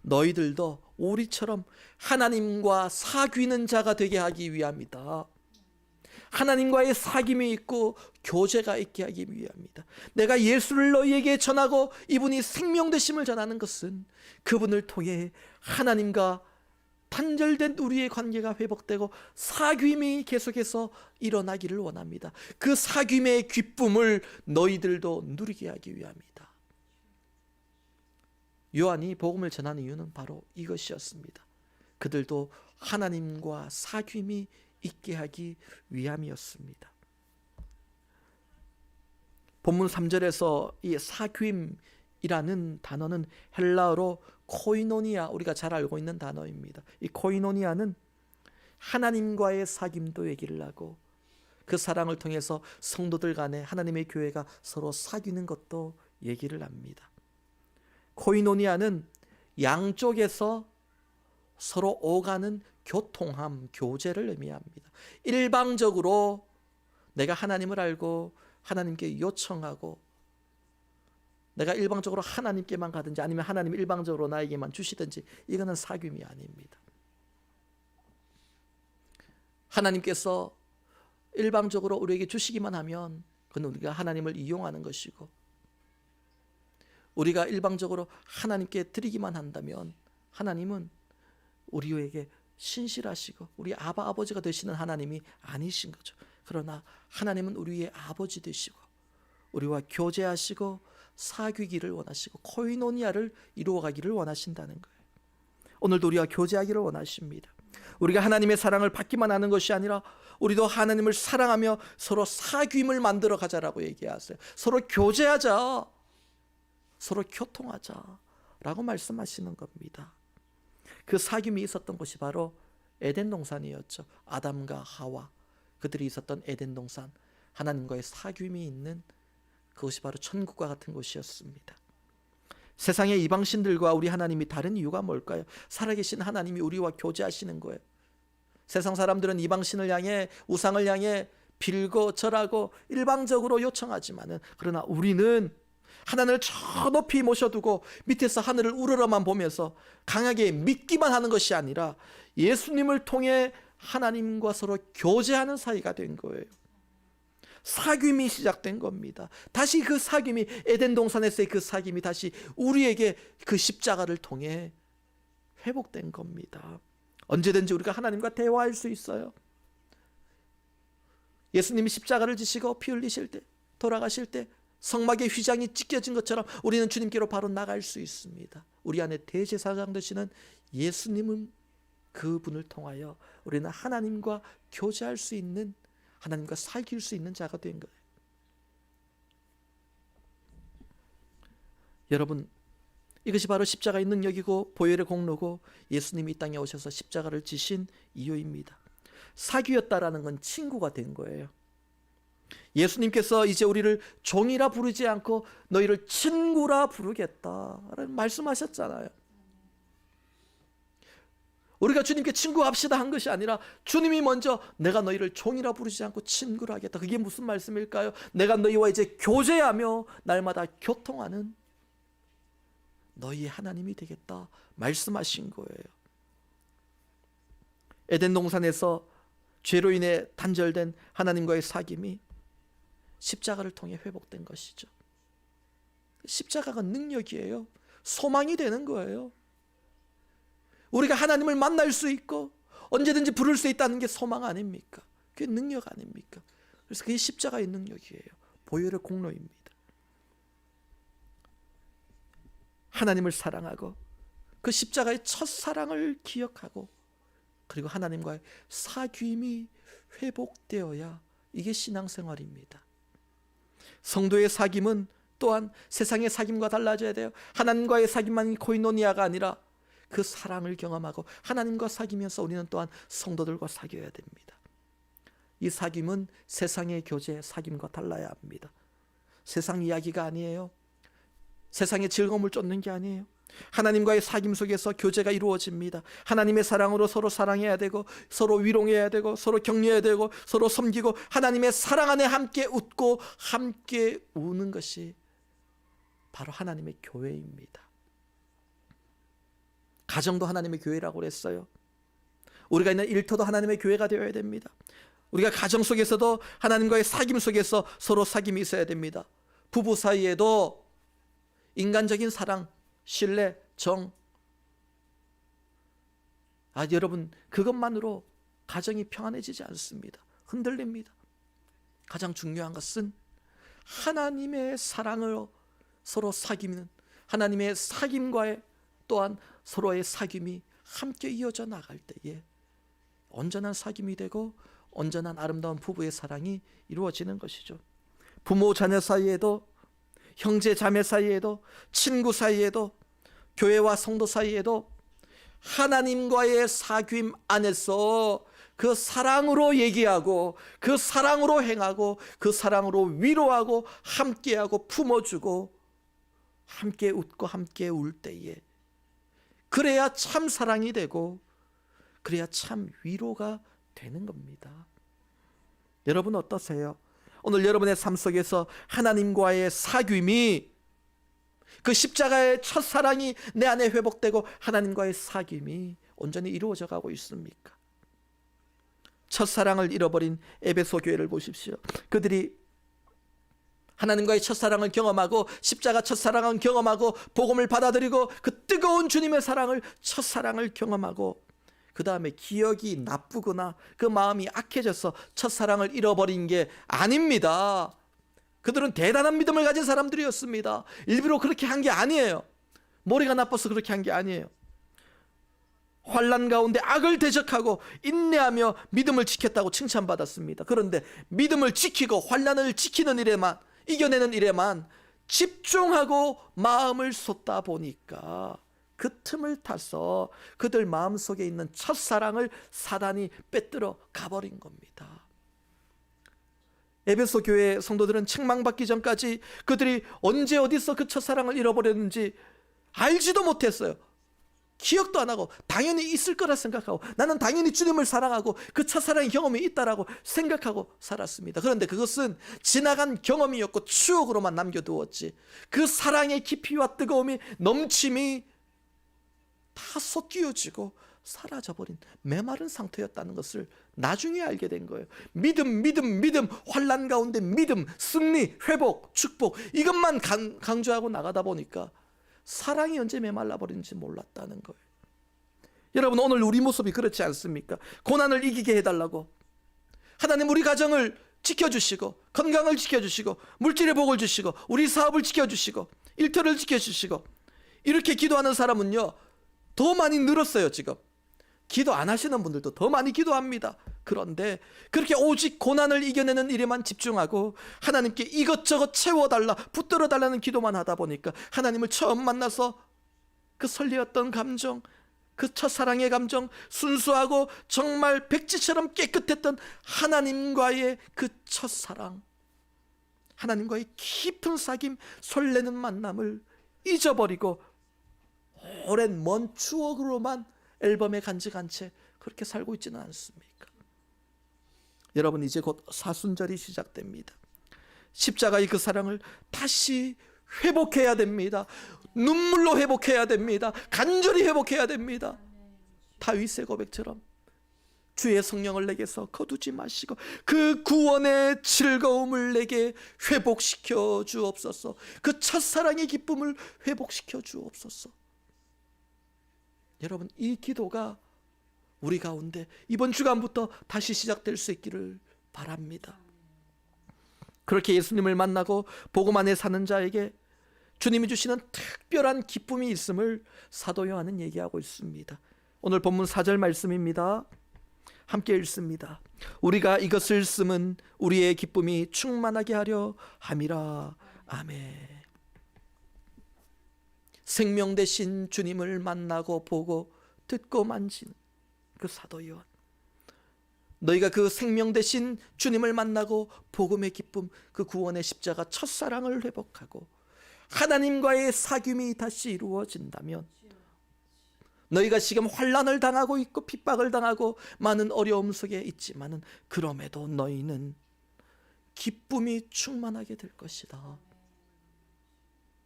너희들도 우리처럼 하나님과 사귀는 자가 되게 하기 위함이다. 하나님과의 사귐이 있고 교제가 있게 하기 위함이다. 내가 예수를 너희에게 전하고 이분이 생명 되심을 전하는 것은 그분을 통해 하나님과 단절된 우리의 관계가 회복되고 사귐이 계속해서 일어나기를 원합니다. 그 사귐의 기쁨을 너희들도 누리게 하기 위함이다. 요한이 복음을 전하는 이유는 바로 이것이었습니다. 그들도 하나님과 사귐이 있게 하기 위함이었습니다. 본문 3절에서 이 사귐이라는 단어는 헬라어로 코이노니아, 우리가 잘 알고 있는 단어입니다. 이 코이노니아는 하나님과의 사귐도 얘기를 하고 그 사랑을 통해서 성도들 간에 하나님의 교회가 서로 사귀는 것도 얘기를 합니다. 코이노니아는 양쪽에서 서로 오가는 교통함, 교제를 의미합니다. 일방적으로 내가 하나님을 알고 하나님께 요청하고 내가 일방적으로 하나님께만 가든지 아니면 하나님 일방적으로 나에게만 주시든지, 이거는 사귐이 아닙니다. 하나님께서 일방적으로 우리에게 주시기만 하면 그건 우리가 하나님을 이용하는 것이고, 우리가 일방적으로 하나님께 드리기만 한다면 하나님은 우리에게 신실하시고 우리 아버지가 되시는 하나님이 아니신 거죠. 그러나 하나님은 우리의 아버지 되시고 우리와 교제하시고 사귀기를 원하시고 코이노니아를 이루어가기를 원하신다는 거예요. 오늘도 우리와 교제하기를 원하십니다. 우리가 하나님의 사랑을 받기만 하는 것이 아니라 우리도 하나님을 사랑하며 서로 사귐을 만들어 가자라고 얘기하세요. 서로 교제하자, 서로 교통하자라고 말씀하시는 겁니다. 그 사귐이 있었던 곳이 바로 에덴 동산이었죠. 아담과 하와, 그들이 있었던 에덴 동산, 하나님과의 사귐이 있는 그것이 바로 천국과 같은 곳이었습니다. 세상의 이방신들과 우리 하나님이 다른 이유가 뭘까요? 살아계신 하나님이 우리와 교제하시는 거예요. 세상 사람들은 이방신을 향해, 우상을 향해 빌고 절하고 일방적으로 요청하지만은, 그러나 우리는 하나님을 저 높이 모셔두고 밑에서 하늘을 우러러만 보면서 강하게 믿기만 하는 것이 아니라 예수님을 통해 하나님과 서로 교제하는 사이가 된 거예요. 사귐이 시작된 겁니다. 다시 그 사귐이, 에덴 동산에서의 그 사귐이 다시 우리에게 그 십자가를 통해 회복된 겁니다. 언제든지 우리가 하나님과 대화할 수 있어요. 예수님이 십자가를 지시고 피 흘리실 때, 돌아가실 때 성막의 휘장이 찢겨진 것처럼 우리는 주님께로 바로 나갈 수 있습니다. 우리 안에 대제사장 되시는 예수님은 그분을 통하여 우리는 하나님과 교제할 수 있는, 하나님과 사귈 수 있는 자가 된 거예요. 여러분, 이것이 바로 십자가의 능력이고 보혈의 공로고 예수님이 이 땅에 오셔서 십자가를 지신 이유입니다. 사귀었다라는 건 친구가 된 거예요. 예수님께서 이제 우리를 종이라 부르지 않고 너희를 친구라 부르겠다라는 말씀하셨잖아요. 우리가 주님께 친구 합시다 한 것이 아니라 주님이 먼저 내가 너희를 종이라 부르지 않고 친구라 하겠다. 그게 무슨 말씀일까요? 내가 너희와 이제 교제하며 날마다 교통하는 너희의 하나님이 되겠다 말씀하신 거예요. 에덴 동산에서 죄로 인해 단절된 하나님과의 사귐이 십자가를 통해 회복된 것이죠. 십자가가 능력이에요. 소망이 되는 거예요. 우리가 하나님을 만날 수 있고 언제든지 부를 수 있다는 게 소망 아닙니까? 그게 능력 아닙니까? 그래서 그게 십자가의 능력이에요. 보혈의 공로입니다. 하나님을 사랑하고 그 십자가의 첫사랑을 기억하고 그리고 하나님과의 사귐이 회복되어야 이게 신앙생활입니다. 성도의 사귐은 또한 세상의 사귐과 달라져야 돼요. 하나님과의 사귐만이 코이노니아가 아니라 그 사랑을 경험하고 하나님과 사귀면서 우리는 또한 성도들과 사귀어야 됩니다. 이 사귐은 세상의 교제 사귐과 달라야 합니다. 세상 이야기가 아니에요. 세상의 즐거움을 쫓는 게 아니에요. 하나님과의 사귐 속에서 교제가 이루어집니다. 하나님의 사랑으로 서로 사랑해야 되고 서로 위로해야 되고 서로 격려해야 되고 서로 섬기고 하나님의 사랑 안에 함께 웃고 함께 우는 것이 바로 하나님의 교회입니다. 가정도 하나님의 교회라고 그랬어요. 우리가 있는 일터도 하나님의 교회가 되어야 됩니다. 우리가 가정 속에서도 하나님과의 사귐 속에서 서로 사귐이 있어야 됩니다. 부부 사이에도 인간적인 사랑, 신뢰, 정. 여러분, 그것만으로 가정이 평안해지지 않습니다. 흔들립니다. 가장 중요한 것은 하나님의 사랑으로 서로 사귀는 하나님의 사귐과의 또한 서로의 사귐이 함께 이어져 나갈 때에 온전한 사귐이 되고 온전한 아름다운 부부의 사랑이 이루어지는 것이죠. 부모 자녀 사이에도 형제 자매 사이에도 친구 사이에도 교회와 성도 사이에도 하나님과의 사귐 안에서 그 사랑으로 얘기하고 그 사랑으로 행하고 그 사랑으로 위로하고 함께하고 품어주고 함께 웃고 함께 울 때에 그래야 참 사랑이 되고 그래야 참 위로가 되는 겁니다. 여러분 어떠세요? 오늘 여러분의 삶 속에서 하나님과의 사귐이 그 십자가의 첫사랑이 내 안에 회복되고 하나님과의 사귐이 온전히 이루어져 가고 있습니까? 첫사랑을 잃어버린 에베소 교회를 보십시오. 그들이 하나님과의 첫사랑을 경험하고 십자가 첫사랑을 경험하고 복음을 받아들이고 그 뜨거운 주님의 사랑을, 첫사랑을 경험하고 그 다음에 기억이 나쁘거나 그 마음이 악해져서 첫사랑을 잃어버린 게 아닙니다. 그들은 대단한 믿음을 가진 사람들이었습니다. 일부러 그렇게 한 게 아니에요. 머리가 나빠서 그렇게 한 게 아니에요. 환난 가운데 악을 대적하고 인내하며 믿음을 지켰다고 칭찬받았습니다. 그런데 믿음을 지키고 환난을 지키는 일에만, 이겨내는 일에만 집중하고 마음을 쏟다 보니까 그 틈을 타서 그들 마음속에 있는 첫사랑을 사단이 빼들어 가버린 겁니다. 에베소 교회 성도들은 책망받기 전까지 그들이 언제 어디서 그 첫사랑을 잃어버렸는지 알지도 못했어요. 기억도 안 하고 당연히 있을 거라 생각하고 나는 당연히 주님을 사랑하고 그 첫사랑의 경험이 있다라고 생각하고 살았습니다. 그런데 그것은 지나간 경험이었고 추억으로만 남겨두었지 그 사랑의 깊이와 뜨거움이 넘침이 다 쏟기어지고 사라져버린 메마른 상태였다는 것을 나중에 알게 된 거예요. 믿음, 환난 가운데 믿음, 승리, 회복, 축복 이것만 강조하고 나가다 보니까 사랑이 언제 메말라 버린지 몰랐다는 거예요. 여러분, 오늘 우리 모습이 그렇지 않습니까? 고난을 이기게 해달라고 하나님 우리 가정을 지켜주시고 건강을 지켜주시고 물질의 복을 주시고 우리 사업을 지켜주시고 일터를 지켜주시고 이렇게 기도하는 사람은요 더 많이 늘었어요. 지금 기도 안 하시는 분들도 더 많이 기도합니다. 그런데 그렇게 오직 고난을 이겨내는 일에만 집중하고 하나님께 이것저것 채워달라, 붙들어달라는 기도만 하다 보니까 하나님을 처음 만나서 그 설레었던 감정, 그 첫사랑의 감정, 순수하고 정말 백지처럼 깨끗했던 하나님과의 그 첫사랑, 하나님과의 깊은 사귐, 설레는 만남을 잊어버리고 오랜 먼 추억으로만 앨범에 간직한 채 그렇게 살고 있지는 않습니까? 여러분, 이제 곧 사순절이 시작됩니다. 십자가의 그 사랑을 다시 회복해야 됩니다. 눈물로 회복해야 됩니다. 간절히 회복해야 됩니다. 다윗의 고백처럼 주의 성령을 내게서 거두지 마시고 그 구원의 즐거움을 내게 회복시켜 주옵소서. 그 첫사랑의 기쁨을 회복시켜 주옵소서. 여러분, 이 기도가 우리 가운데 이번 주간부터 다시 시작될 수 있기를 바랍니다. 그렇게 예수님을 만나고 복음 안에 사는 자에게 주님이 주시는 특별한 기쁨이 있음을 사도 요한은 얘기하고 있습니다. 오늘 본문 4절 말씀입니다. 함께 읽습니다. 우리가 이것을 쓰면 우리의 기쁨이 충만하게 하려 함이라. 아멘. 생명 되신 주님을 만나고 보고 듣고 만진 그 사도 요한, 너희가 그 생명 되신 주님을 만나고 복음의 기쁨, 그 구원의 십자가 첫사랑을 회복하고 하나님과의 사귐이 다시 이루어진다면, 너희가 지금 환난을 당하고 있고 핍박을 당하고 많은 어려움 속에 있지만은 그럼에도 너희는 기쁨이 충만하게 될 것이다.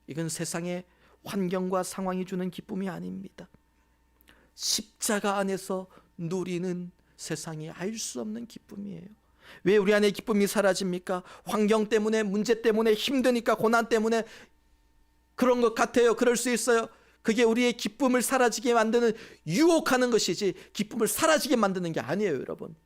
이건 세상의 환경과 상황이 주는 기쁨이 아닙니다. 십자가 안에서 누리는 세상이 알 수 없는 기쁨이에요. 왜 우리 안에 기쁨이 사라집니까? 환경 때문에, 문제 때문에, 힘드니까, 고난 때문에 그런 것 같아요. 그럴 수 있어요. 그게 우리의 기쁨을 사라지게 만드는, 유혹하는 것이지 기쁨을 사라지게 만드는 게 아니에요. 여러분,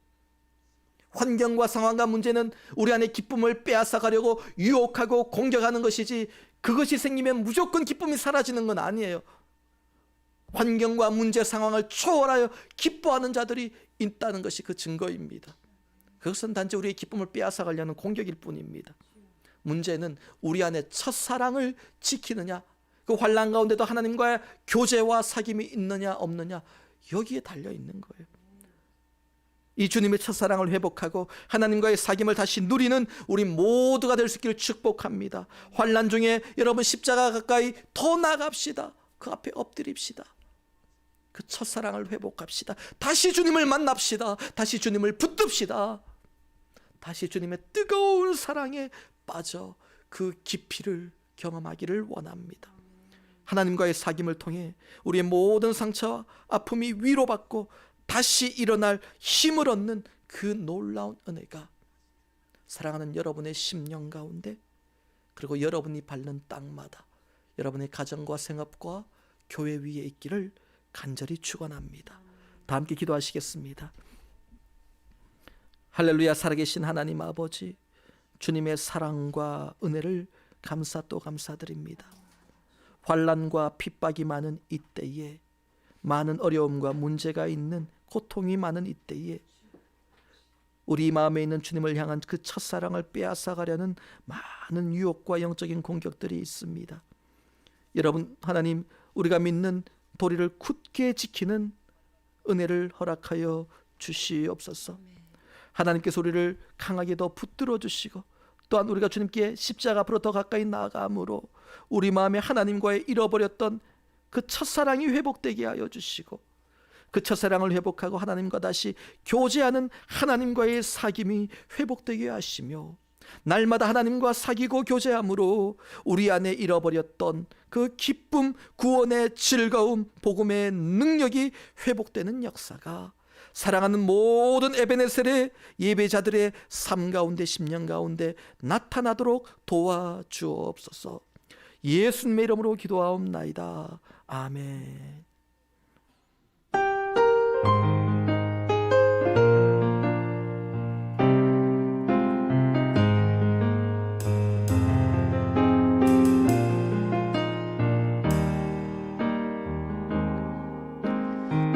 환경과 상황과 문제는 우리 안에 기쁨을 빼앗아 가려고 유혹하고 공격하는 것이지 그것이 생기면 무조건 기쁨이 사라지는 건 아니에요. 환경과 문제 상황을 초월하여 기뻐하는 자들이 있다는 것이 그 증거입니다. 그것은 단지 우리의 기쁨을 빼앗아 가려는 공격일 뿐입니다. 문제는 우리 안에 첫사랑을 지키느냐, 그 환난 가운데도 하나님과의 교제와 사귐이 있느냐 없느냐, 여기에 달려 있는 거예요. 이 주님의 첫사랑을 회복하고 하나님과의 사귐을 다시 누리는 우리 모두가 될 수 있기를 축복합니다. 환난 중에 여러분, 십자가 가까이 더 나갑시다. 그 앞에 엎드립시다. 그 첫사랑을 회복합시다. 다시 주님을 만납시다. 다시 주님을 붙듭시다. 다시 주님의 뜨거운 사랑에 빠져 그 깊이를 경험하기를 원합니다. 하나님과의 사귐을 통해 우리의 모든 상처와 아픔이 위로받고 다시 일어날 힘을 얻는 그 놀라운 은혜가 사랑하는 여러분의 심령 가운데, 그리고 여러분이 밟는 땅마다 여러분의 가정과 생업과 교회 위에 있기를 간절히 축원합니다. 다 함께 기도하시겠습니다. 할렐루야. 살아계신 하나님 아버지, 주님의 사랑과 은혜를 감사 또 감사드립니다. 환난과 핍박이 많은 이때에, 많은 어려움과 문제가 있는 고통이 많은 이때에 우리 마음에 있는 주님을 향한 그 첫사랑을 빼앗아가려는 많은 유혹과 영적인 공격들이 있습니다. 여러분, 하나님, 우리가 믿는 도리를 굳게 지키는 은혜를 허락하여 주시옵소서. 하나님께서 우리를 강하게 더 붙들어 주시고, 또한 우리가 주님께 십자가 앞으로 더 가까이 나아감으로 우리 마음에 하나님과의 잃어버렸던 그 첫사랑이 회복되게 하여 주시고, 그 첫사랑을 회복하고 하나님과 다시 교제하는 하나님과의 사귐이 회복되게 하시며, 날마다 하나님과 사귀고 교제함으로 우리 안에 잃어버렸던 그 기쁨, 구원의 즐거움, 복음의 능력이 회복되는 역사가 사랑하는 모든 에베네셀의 예배자들의 삶 가운데, 심령 가운데 나타나도록 도와주옵소서. 예수님의 이름으로 기도하옵나이다. 아멘.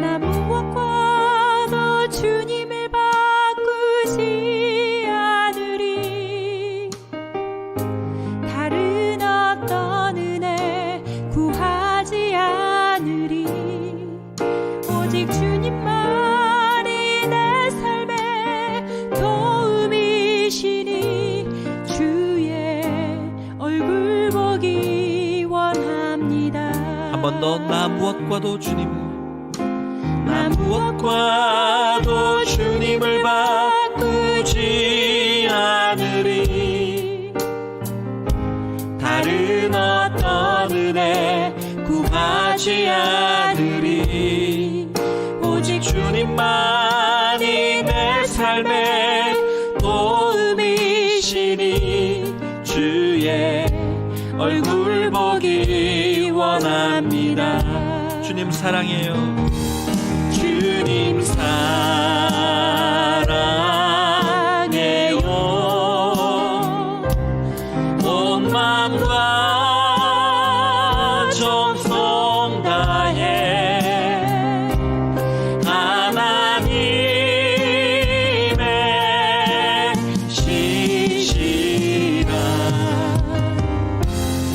나 무엇과도 주님을 바꾸지 않으리. 다른 어떤 은혜 구하지 않으리. 오직 주님만이 내 삶의 도움이시니 주의 얼굴 보기 원합니다. 한 번 더. 나 무엇과도 주님을, 나 무엇과도 주님을 바꾸지 않으리. 다른 어떤 은혜 구하지 않으리. 오직 주님만이 내 삶의 도움이시니 주의 얼굴 보기 원합니다. 주님 사랑해요. 주님 사랑해요. 온 마음과 정성 다해 하나님의 신실한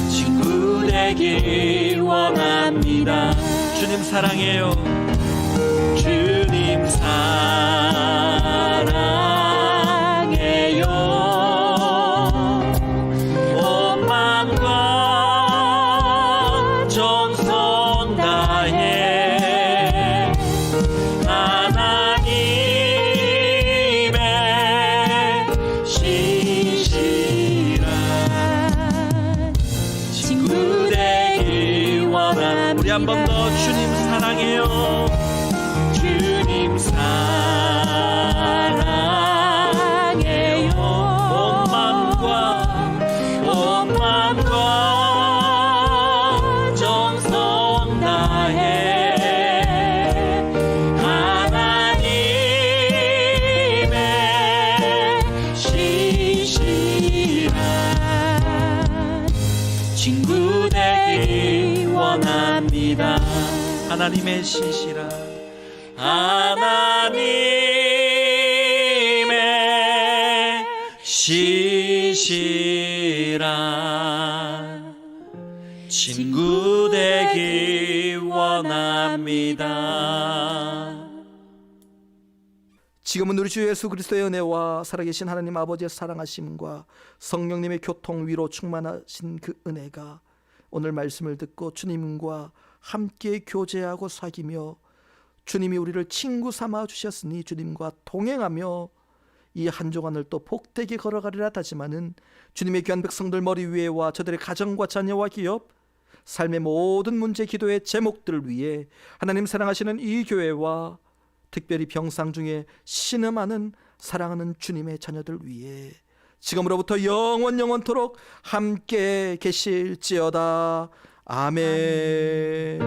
친구 되길 원합니다. 주님 사랑해요. 주님 사랑해요. 온 마음과 정성 다해 하나님의 신실한 친구 되길 원합니다. 우리 한 번 더. 주님 사랑해요. 주님 사랑해요. 온 마음과 정성 다해 하나님의 신실한 친구 되길 원합니다. 하나님의 신실한, 하나님의 신실한 친구 되길 원합니다. 지금은 우리 주 예수 그리스도의 은혜와 살아계신 하나님 아버지의 사랑하심과 성령님의 교통 위로 충만하신 그 은혜가 오늘 말씀을 듣고 주님과 함께 교제하고 사귀며 주님이 우리를 친구 삼아 주셨으니 주님과 동행하며 이 한 주간을 또 복되게 걸어가리라 다짐하는 주님의 귀한 백성들 머리 위에와 저들의 가정과 자녀와 기업, 삶의 모든 문제 기도의 제목들을 위해 하나님 사랑하시는 이 교회와 특별히 병상 중에 신음하는 사랑하는 주님의 자녀들 위해 지금으로부터 영원토록 함께 계실지어다. 아멘.